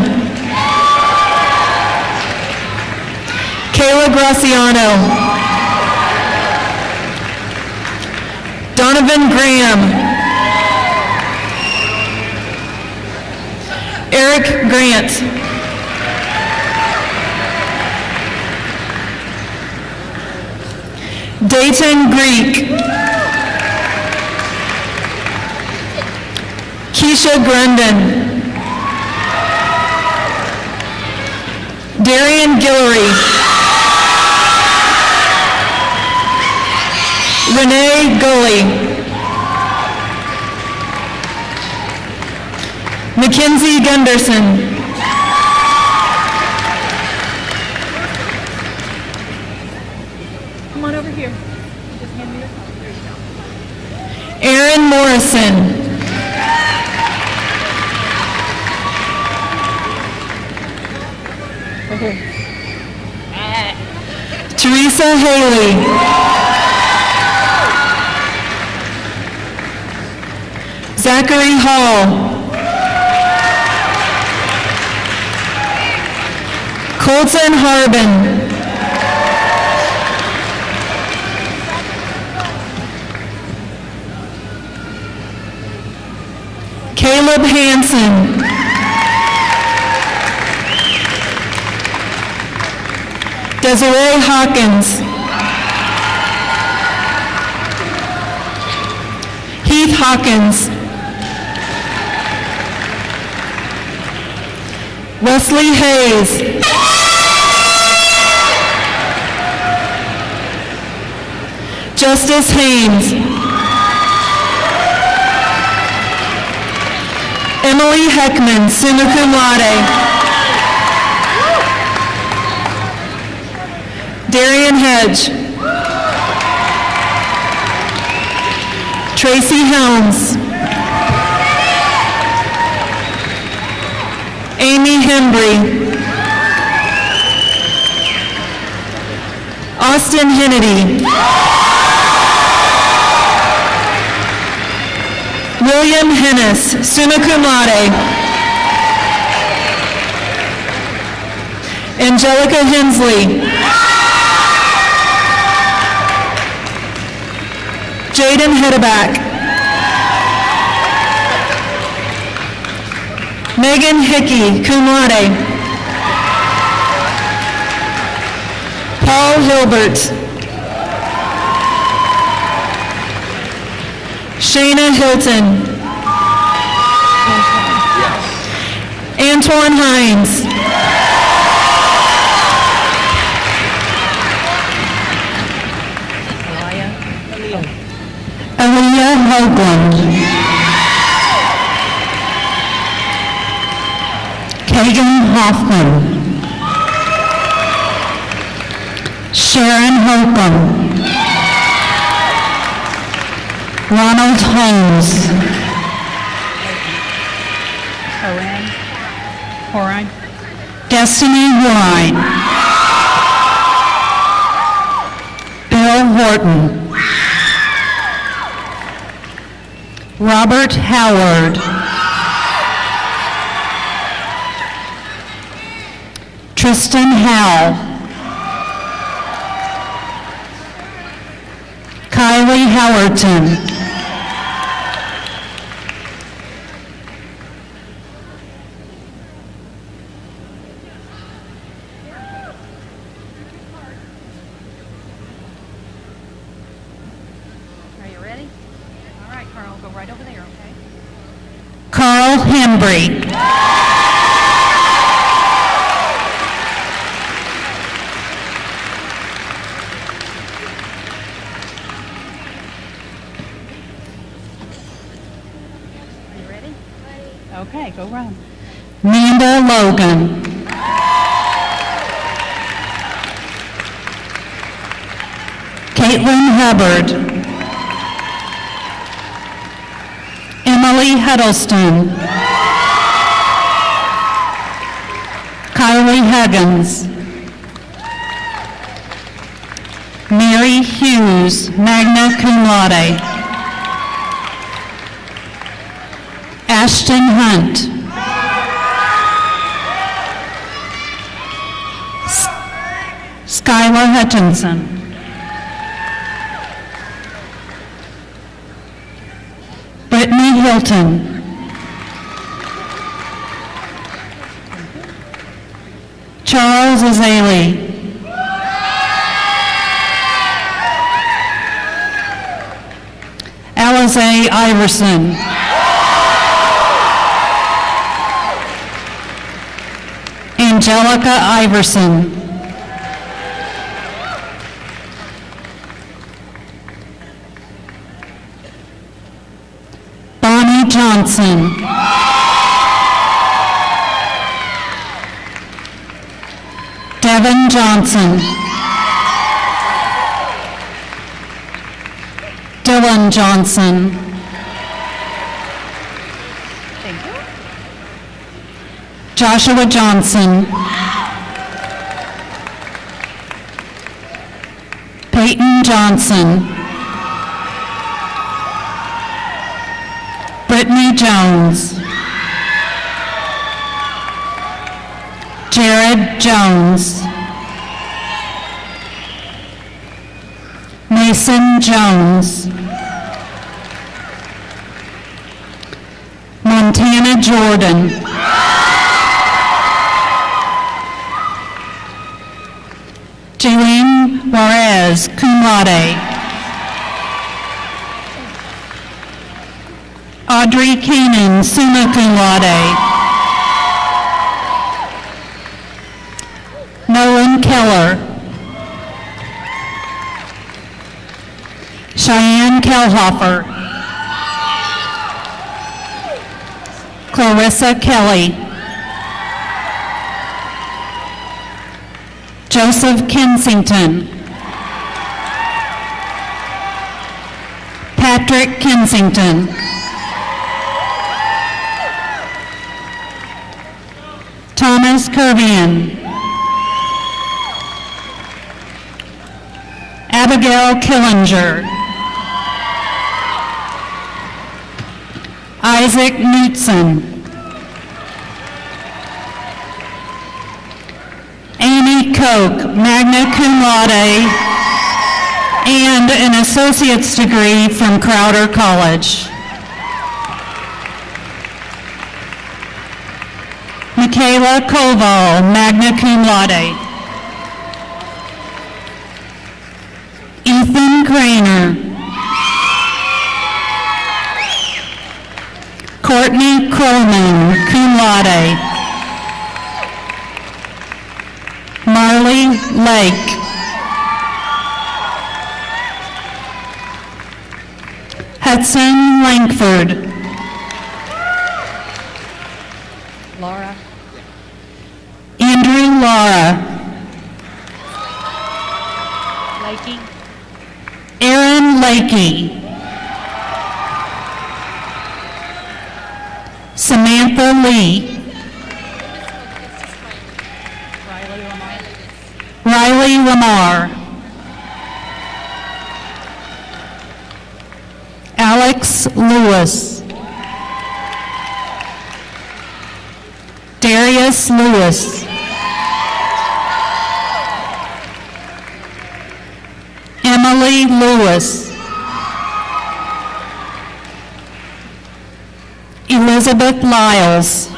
Kayla Graciano. Donovan Graham. Eric Grant. Dayton Greek. Keisha Grundon. Darian Guillory. Renee Gully. Mackenzie Gunderson. Morrison. Teresa Haley. Zachary Hall. Colton Harbin. Caleb Hansen. Desiree Hawkins. Heath Hawkins. Wesley Hayes. Justice Haynes. Emily Heckman, summa cum laude. Darian Hedge. Tracy Helms. Amy Hembry. Austin Hennedy. William Hennis, summa cum laude. Angelica Hensley. Jaden Hedeback. Megan Hickey, cum laude. Paul Hilbert. Shayna Hilton. Antoine Hines. Aaliyah Hoagland. Kagan Hoffman. Sharon Holcomb. Ronald Holmes. Horine. Destiny Horine. Bill Horton. Robert Howard. Tristan Howell. Kylie Howerton. Carl Hembry. Okay, go run. Manda Logan. Caitlin Hubbard. Emily Huddleston. Kylie Huggins. Mary Hughes, magna cum laude. Ashton Hunt. Skylar Hutchinson. Brittany Hilton. Charles Azalea. Alize Iverson. Angelica Iverson. Bonnie Johnson. Devin Johnson. Dylan Johnson. Joshua Johnson. Peyton Johnson. Brittany Jones. Jared Jones. Mason Jones. Montana Jordan. Jaylene Juarez, cum laude. Audrey Keenan, summa cum laude. Nolan Keller. Cheyenne Kelhoffer. Clarissa Kelly. Joseph Kensington. Patrick Kensington. Thomas Kervian. Abigail Killinger. Isaac Knutson. Amy Koch, magna cum laude, and an associate's degree from Crowder College. Michaela Koval, magna cum laude. Ethan Craner. Courtney Coleman, cum laude. Marley Lake. Hudson Langford. Laura. Andrew Laura. Lakey. Aaron Lakey. Samantha Lee. Riley Lamar. Alex Lewis. Darius Lewis. Emily Lewis. Elizabeth Lyles.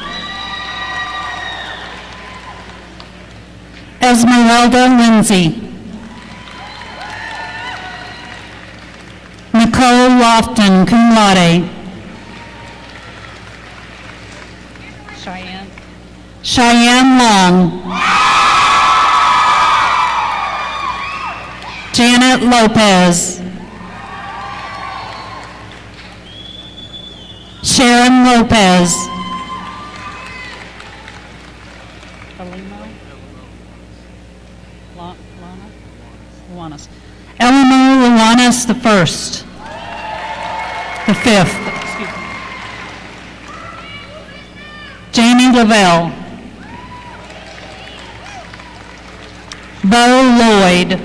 Esmeralda Lindsay. Nicole Lofton, cum laude. Cheyenne Long. Janet Lopez. Sharon Lopez. Eleanor Luanas the first. The fifth. Jamie Lavelle. Bo Lloyd.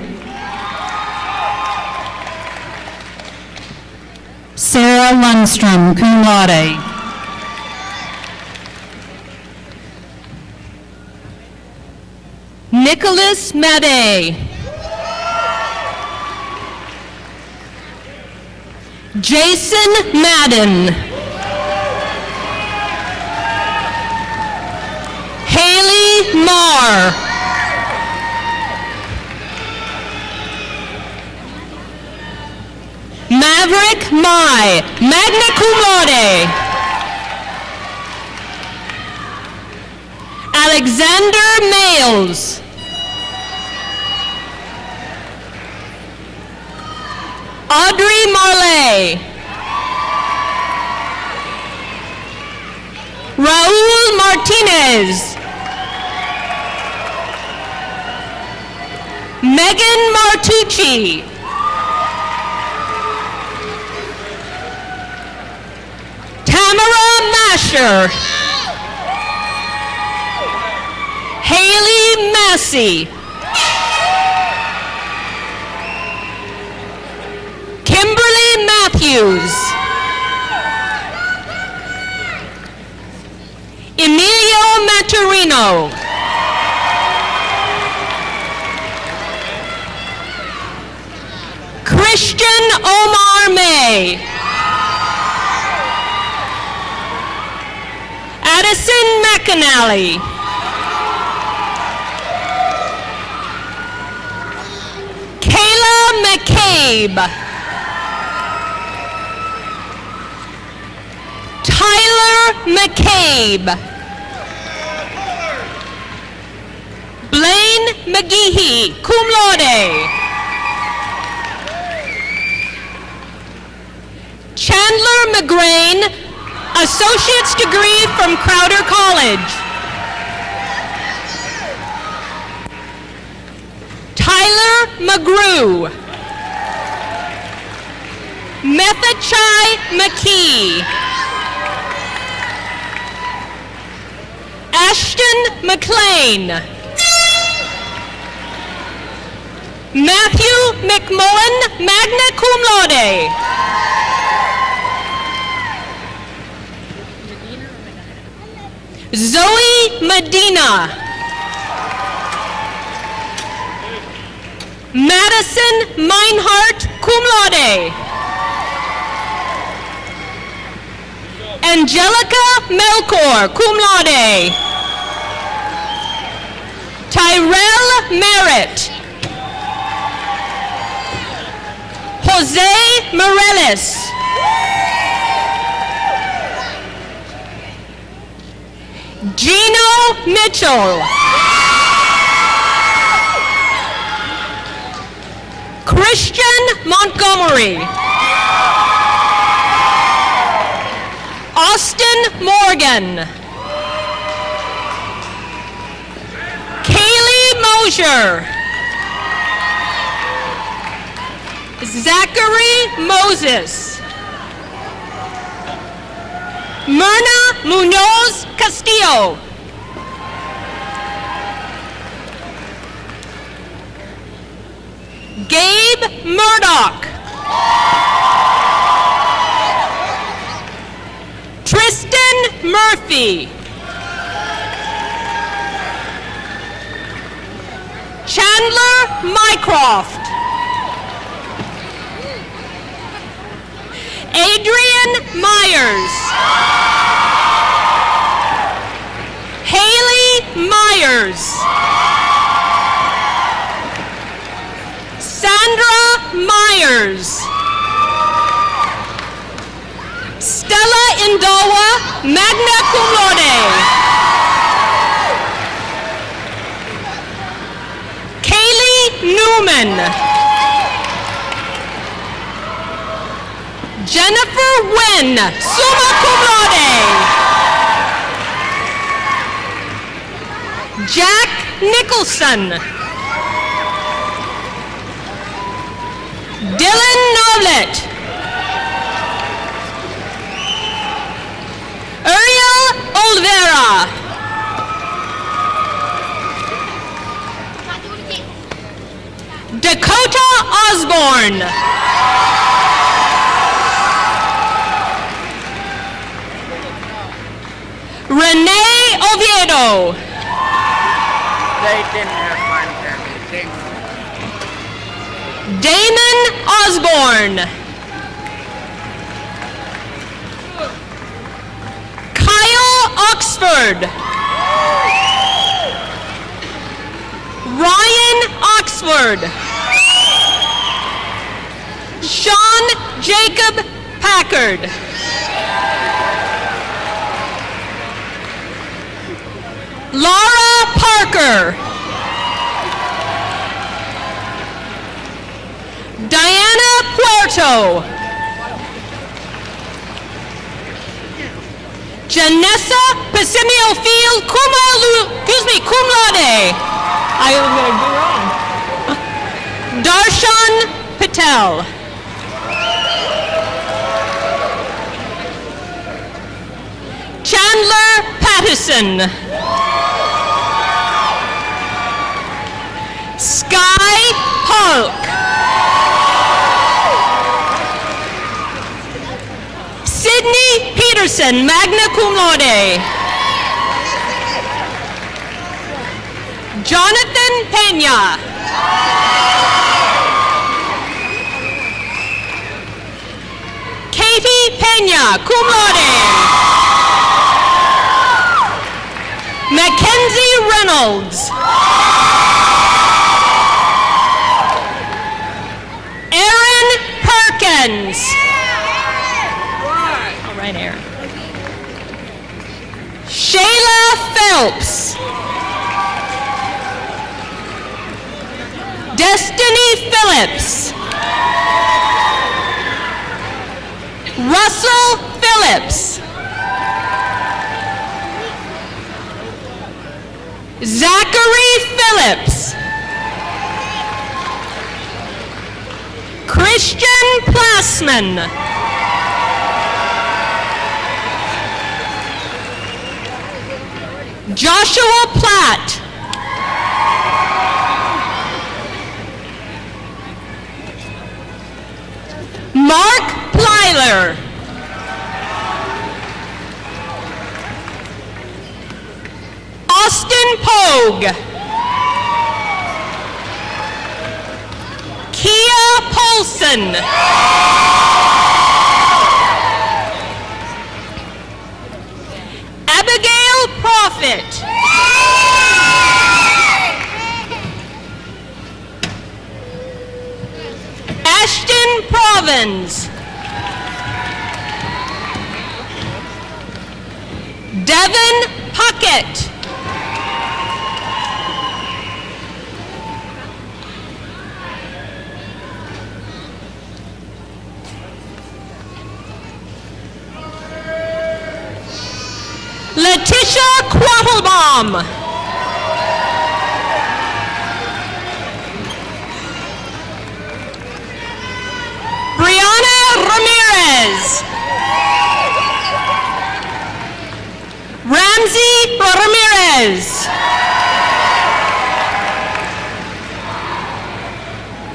Sarah Lundstrom, cum laude. Nicholas Madey. Jason Madden. Haley Marr. Maverick Mai, magna cum laude. Alexander Males. Audrey Marley. Raul Martinez. Megan Martucci. Tamara Masher. Massey. Kimberly Matthews. Emilio Maturino. Christian Omar May. Addison McAnally. Kayla McCabe. Tyler McCabe. Blaine McGehee, cum laude. Chandler McGrain, associate's degree from Crowder College. Tyler McGrew. Methachai McKee. Ashton McLean. Matthew McMullen, magna cum laude. Zoe Medina. Madison Meinhardt, cum laude. Angelica Melkor, cum laude. Tyrell Merritt. Jose Morales. Gino Mitchell. Christian Montgomery. Austin Morgan. Kaylee Mosier. Zachary Moses. Myrna Munoz Castillo. Gabe Murdoch. Tristan Murphy. Chandler Mycroft. Adrian Myers. Haley Myers. Sandra Myers. Stella Indawa, magna cum laude. Kaylee Newman. Jennifer Nguyen, summa cum laude. Jack Nicholson. Dylan Novlet. Ariel Olvera. Dakota Osborne. Renee Oviedo. Damon Osborne. Kyle Oxford. Ryan Oxford. Sean Jacob Packard. Laura Parker. Diana Puerto. Janessa Pasimio Field, cum laude. I was going to do wrong. Darshan Patel. Chandler Patterson. Polk. Sydney Peterson, magna cum laude. Jonathan Pena. Katie Pena, cum laude. Mackenzie Reynolds. Aaron Perkins. All right, Aaron. Shayla Phelps. Destiny Phillips. Russell Phillips. Zachary Phillips. Christian Plassman. Joshua Platt. Mark Plyler. Austin Pogue. Kia Polson. Abigail Profit. Ashton Provins. Devin Puckett. Letitia Quattlebaum. Brianna Ramirez. Ramsey Ramirez.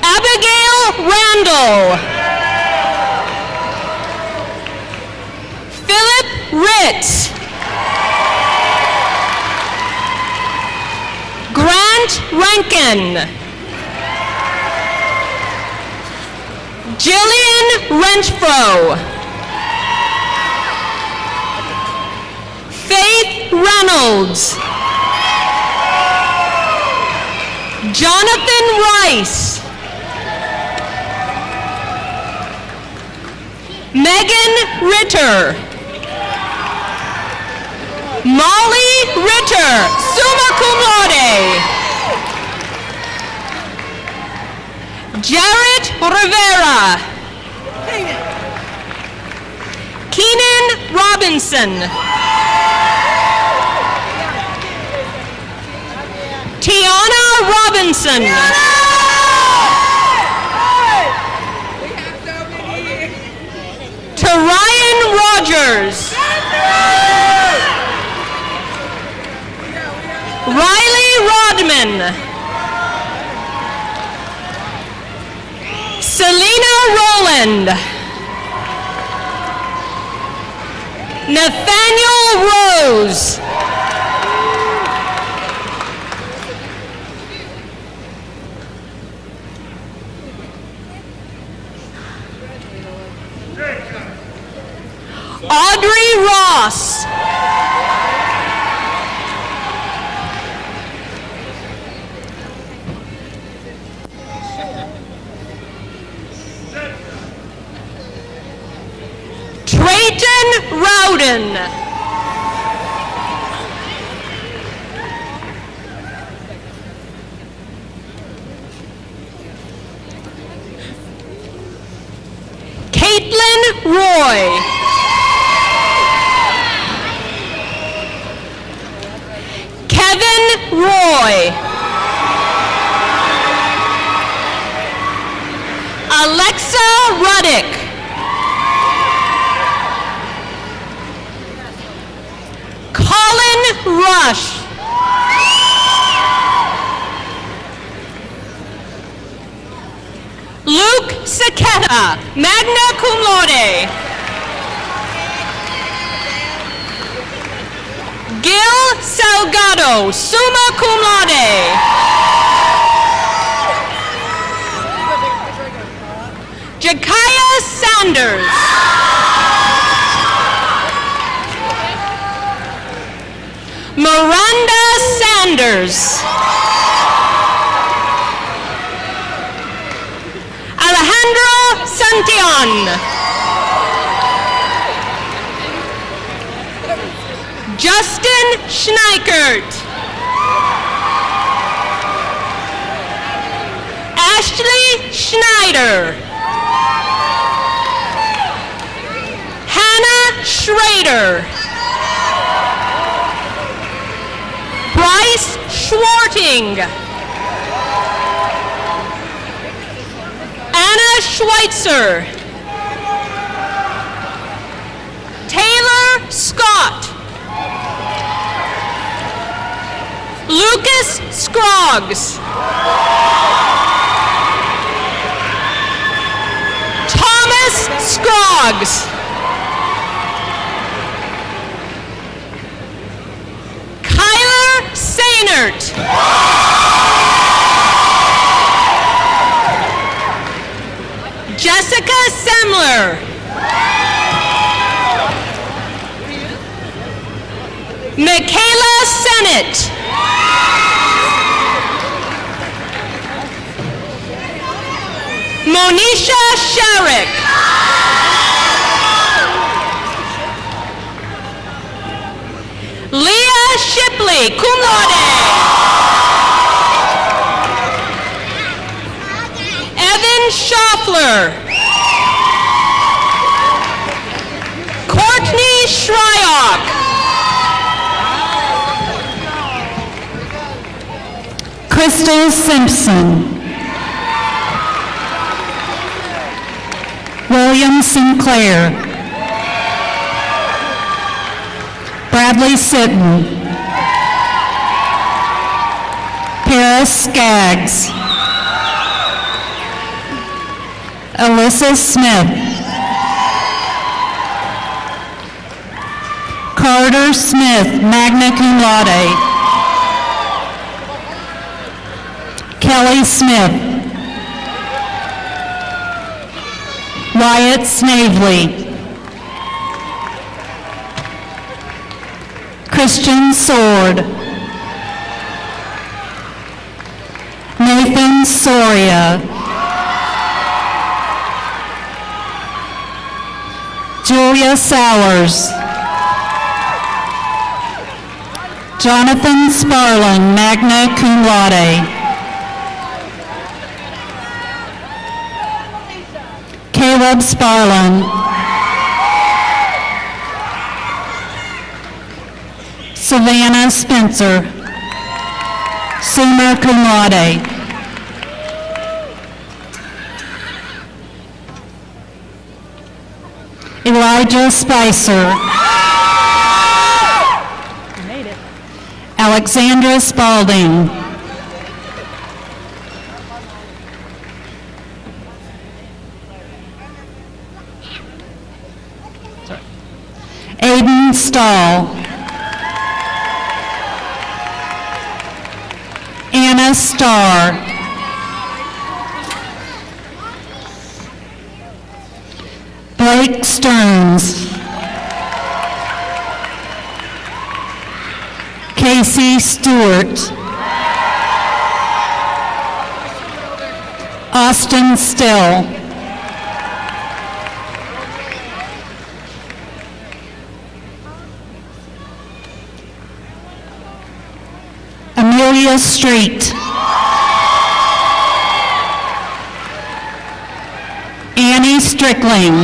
Abigail Randall. Philip Ritz. Grant Rankin. Jillian Renfro. Faith Reynolds. Jonathan Rice. Megan Ritter. Molly Ritter, summa cum laude. Jarrett Rivera. Keenan Robinson. Tiana Robinson. Ryan Rogers. Riley Rodman. Selena Rowland. Nathaniel Rose. Audrey Ross. Trayton Rowden. Caitlin Roy. Kevin Roy. Alexa Ruddick. Colin Rush. Magna cum laude. Gil Salgado, summa cum laude. Jakaya Sanders. Miranda Sanders. Alejandro Santillan. Justin Schneikert. Ashley Schneider. Hannah Schrader. Bryce Schwarting. Anna Schweitzer. Taylor Scott. Lucas Scroggs. Thomas Scroggs. Kyler Sainert. Jessica Semler. Michaela Sennett. Monisha Sharrick. Leah Shipley, cum laude. Evan Schaffler. Courtney Shryock. Crystal Simpson. William Sinclair. Bradley Sitton. Paris Skaggs. Alyssa Smith. Carter Smith, magna cum laude. Kelly Smith. Wyatt Snavely. Christian Sword. Nathan Soria. Julia Sowers. Jonathan Sparlin, magna cum laude. Caleb Sparlin. Savannah Spencer. Summa cum laude. Elijah Spicer. Alexandra Spalding. Aiden Stahl. Anna Starr. Blake Stearns. Casey Stewart. Austin Still. Amelia Street. Annie Strickling.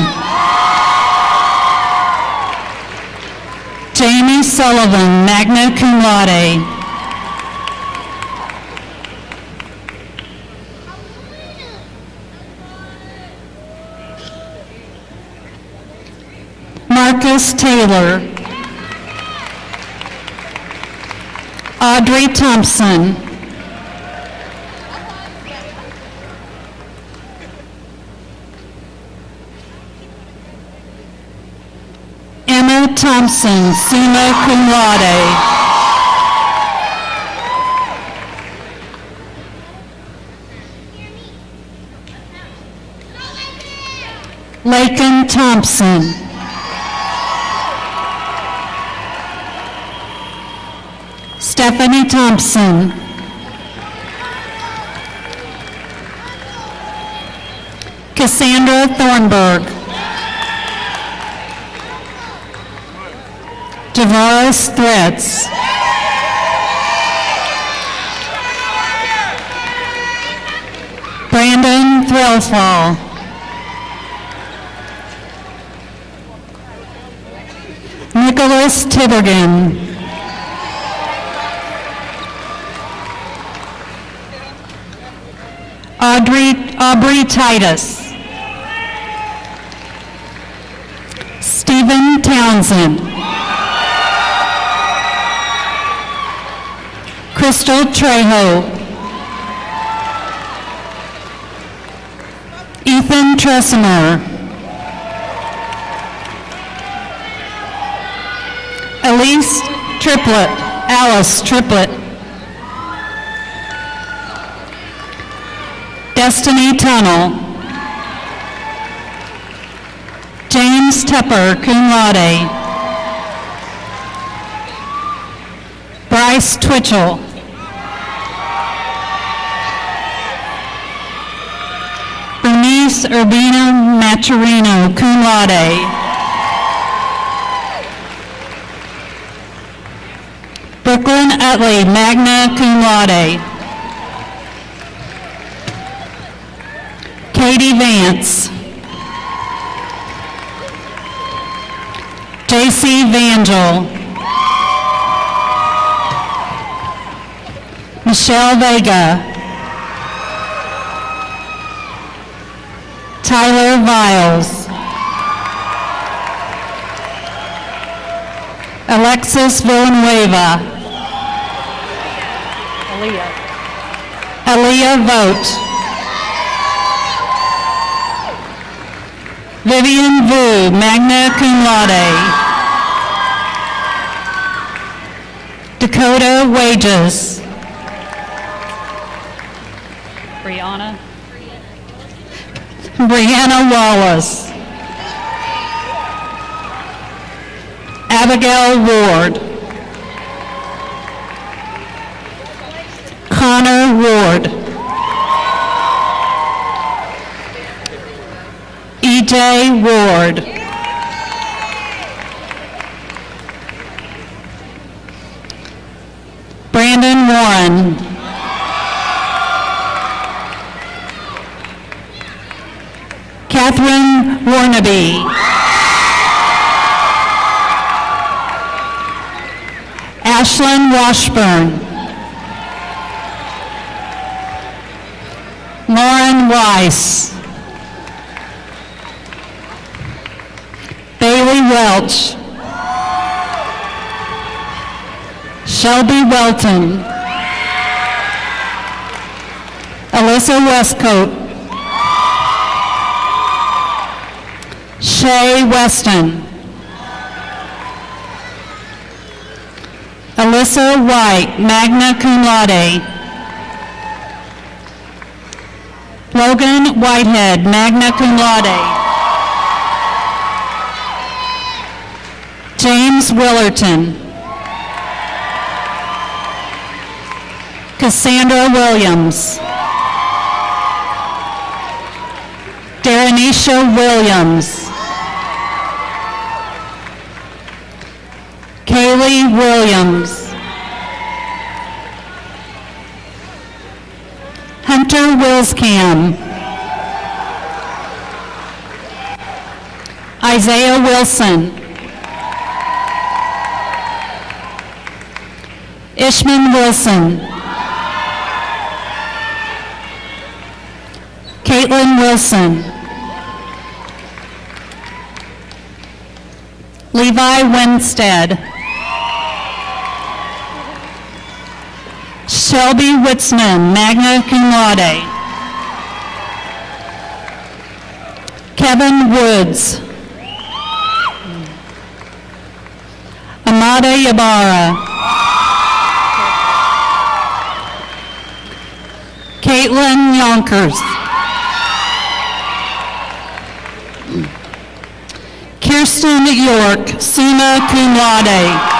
Jamie Sullivan, magna cum laude. Marcus Taylor. Audrey Thompson. Emma Thompson, summa cum laude. Laken Thompson. Stephanie Thompson. Cassandra Thornburg. Tavares Threats. Brandon Threlfall. Nicholas Tibergen. Aubrey Titus. Stephen Townsend. Crystal Trejo. Ethan Tressimer. Alice Triplett. Destiny Tunnel. James Tepper, cum laude. Bryce Twitchell. Bernice Urbina Maturino, cum laude. Brooklyn Utley, magna cum laude. Katie Vance. J.C. Vangel. Michelle Vega. Tyler Viles. Alexis Villanueva. Aaliyah Vogt. Vivian Vu, magna cum laude. Dakota Wages. Brianna Wallace. Abigail Ward. Connor Ward. E.J. Ward. Brandon Warren. Catherine Warnaby. Ashlyn Washburn. Lauren Weiss. Bailey Welch. Shelby Welton. Alyssa Westcoat. Shay Weston. Alyssa White, magna cum laude. Logan Whitehead, magna cum laude. James Willerton. Cassandra Williams. Daranisha Williams. Kaylee Williams. Hunter Wilscam. Isaiah Wilson. Ishman Wilson. Caitlin Wilson. Levi Winstead. Shelby Witzman, magna cum laude. Kevin Woods. Kumlade Ybarra. Caitlin Yonkers. Kirsten York, summa cum laude.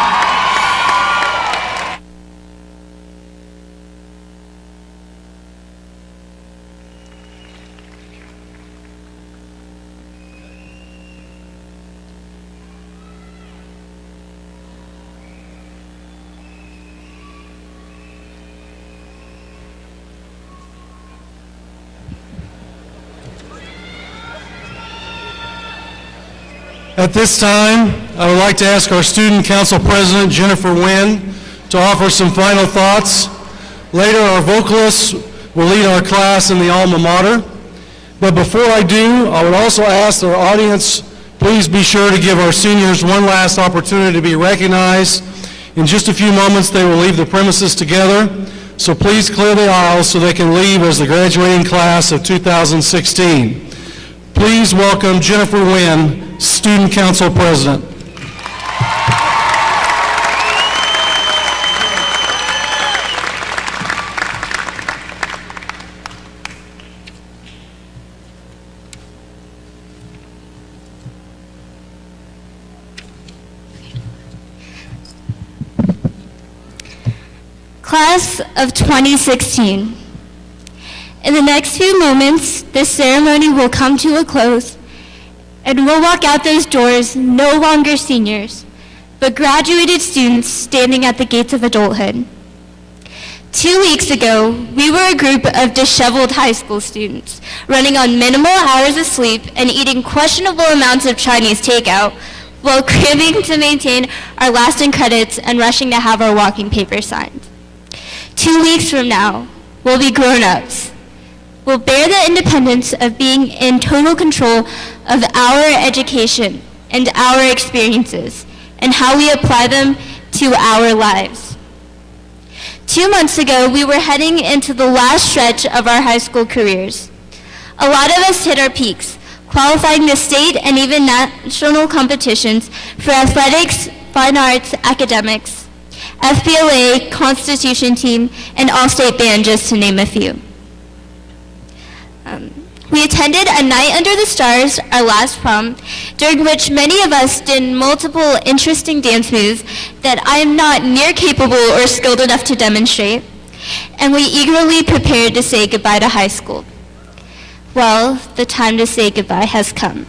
At this time, I would like to ask our Student Council President, Jennifer Nguyen, to offer some final thoughts. Later, our vocalists will lead our class in the alma mater. But before I do, I would also ask our audience, please be sure to give our seniors one last opportunity to be recognized. In just a few moments, they will leave the premises together. So please clear the aisles so they can leave as the graduating class of 2016. Please welcome Jennifer Nguyen, Student Council President. Class of 2016. In the next few moments, this ceremony will come to a close, and we'll walk out those doors no longer seniors, but graduated students standing at the gates of adulthood. 2 weeks ago, we were a group of disheveled high school students, running on minimal hours of sleep and eating questionable amounts of Chinese takeout, while cramming to maintain our lasting credits and rushing to have our walking papers signed. 2 weeks from now, we'll be grown-ups. We'll bear the independence of being in total control of our education and our experiences and how we apply them to our lives. 2 months ago, we were heading into the last stretch of our high school careers. A lot of us hit our peaks, qualifying to state and even national competitions for athletics, fine arts, academics, FBLA, Constitution team, and all-state band, just to name a few. We attended a night under the stars, our last prom, during which many of us did multiple interesting dance moves that I am not near capable or skilled enough to demonstrate, and we eagerly prepared to say goodbye to high school. Well, the time to say goodbye has come.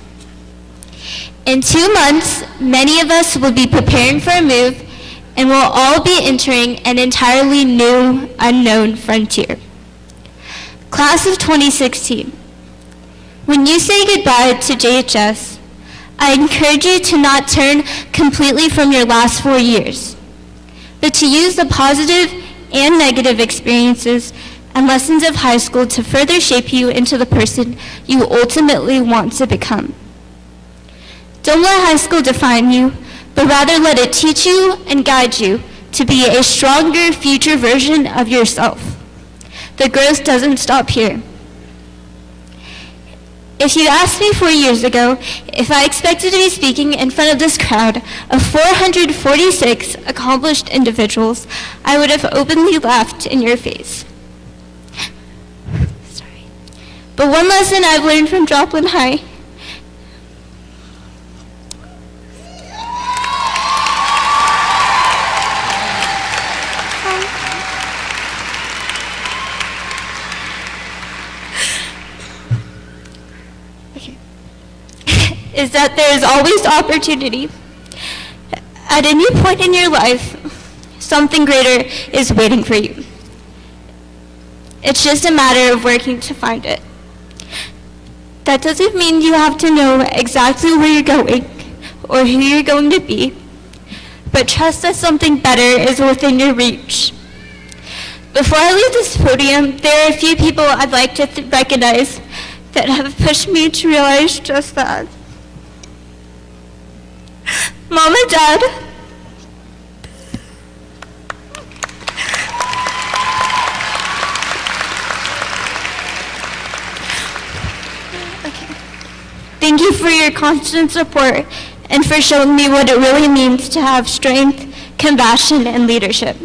In 2 months, many of us will be preparing for a move, and we'll all be entering an entirely new, unknown frontier. Class of 2016. When you say goodbye to JHS, I encourage you to not turn completely from your last 4 years, but to use the positive and negative experiences and lessons of high school to further shape you into the person you ultimately want to become. Don't let high school define you, but rather let it teach you and guide you to be a stronger future version of yourself. The growth doesn't stop here. If you asked me 4 years ago if I expected to be speaking in front of this crowd of 446 accomplished individuals, I would have openly laughed in your face. Sorry. But one lesson I've learned from Joplin High is that there is always opportunity. At any point in your life, something greater is waiting for you. It's just a matter of working to find it. That doesn't mean you have to know exactly where you're going or who you're going to be, but trust that something better is within your reach. Before I leave this podium, there are a few people I'd like to recognize that have pushed me to realize just that. Mom and Dad, thank you for your constant support and for showing me what it really means to have strength compassion, and leadership.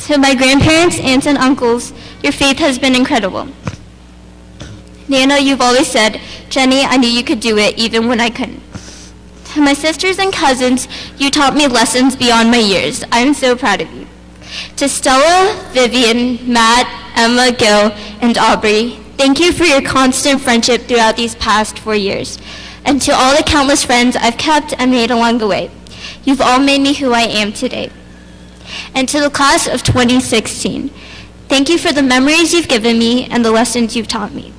To my grandparents, aunts, and uncles, your faith has been incredible. Nana, you've always said, Jenny, I knew you could do it even when I couldn't. To my sisters and cousins, you taught me lessons beyond my years. I'm so proud of you. To Stella, Vivian, Matt, Emma, Gil, and Aubrey, thank you for your constant friendship throughout these past 4 years. And to all the countless friends I've kept and made along the way, you've all made me who I am today. And to the class of 2016, thank you for the memories you've given me and the lessons you've taught me.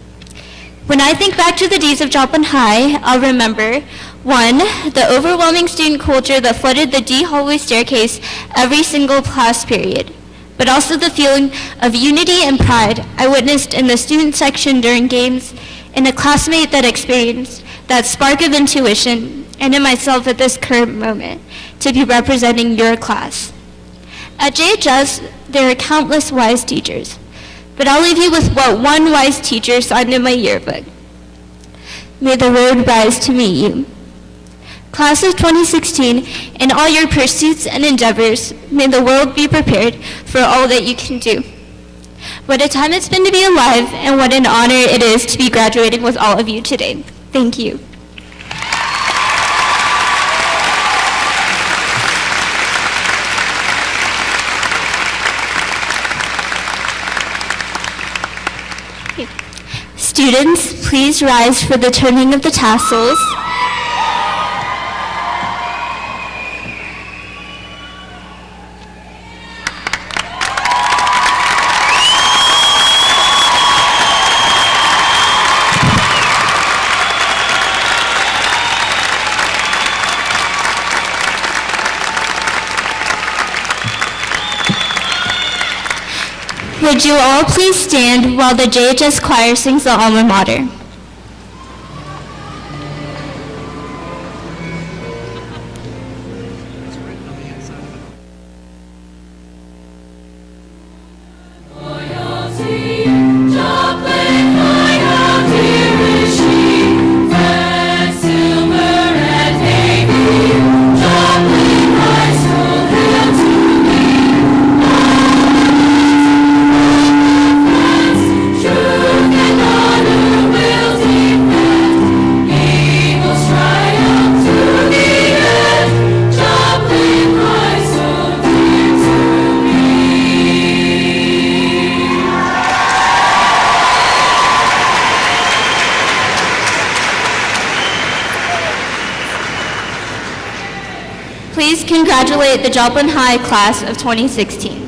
When I think back to the days of Joplin High, I'll remember, 1, the overwhelming student culture that flooded the D hallway staircase every single class period, but also the feeling of unity and pride I witnessed in the student section during games, in a classmate that experienced that spark of intuition, and in myself at this current moment to be representing your class. At JHS, there are countless wise teachers, but I'll leave you with what one wise teacher signed in my yearbook. May the road rise to meet you. Class of 2016, in all your pursuits and endeavors, may the world be prepared for all that you can do. What a time it's been to be alive, and what an honor it is to be graduating with all of you today. Thank you. Students, please rise for the turning of the tassels. Would you all please stand while the JHS choir sings the alma mater? Please congratulate the Joplin High class of 2016.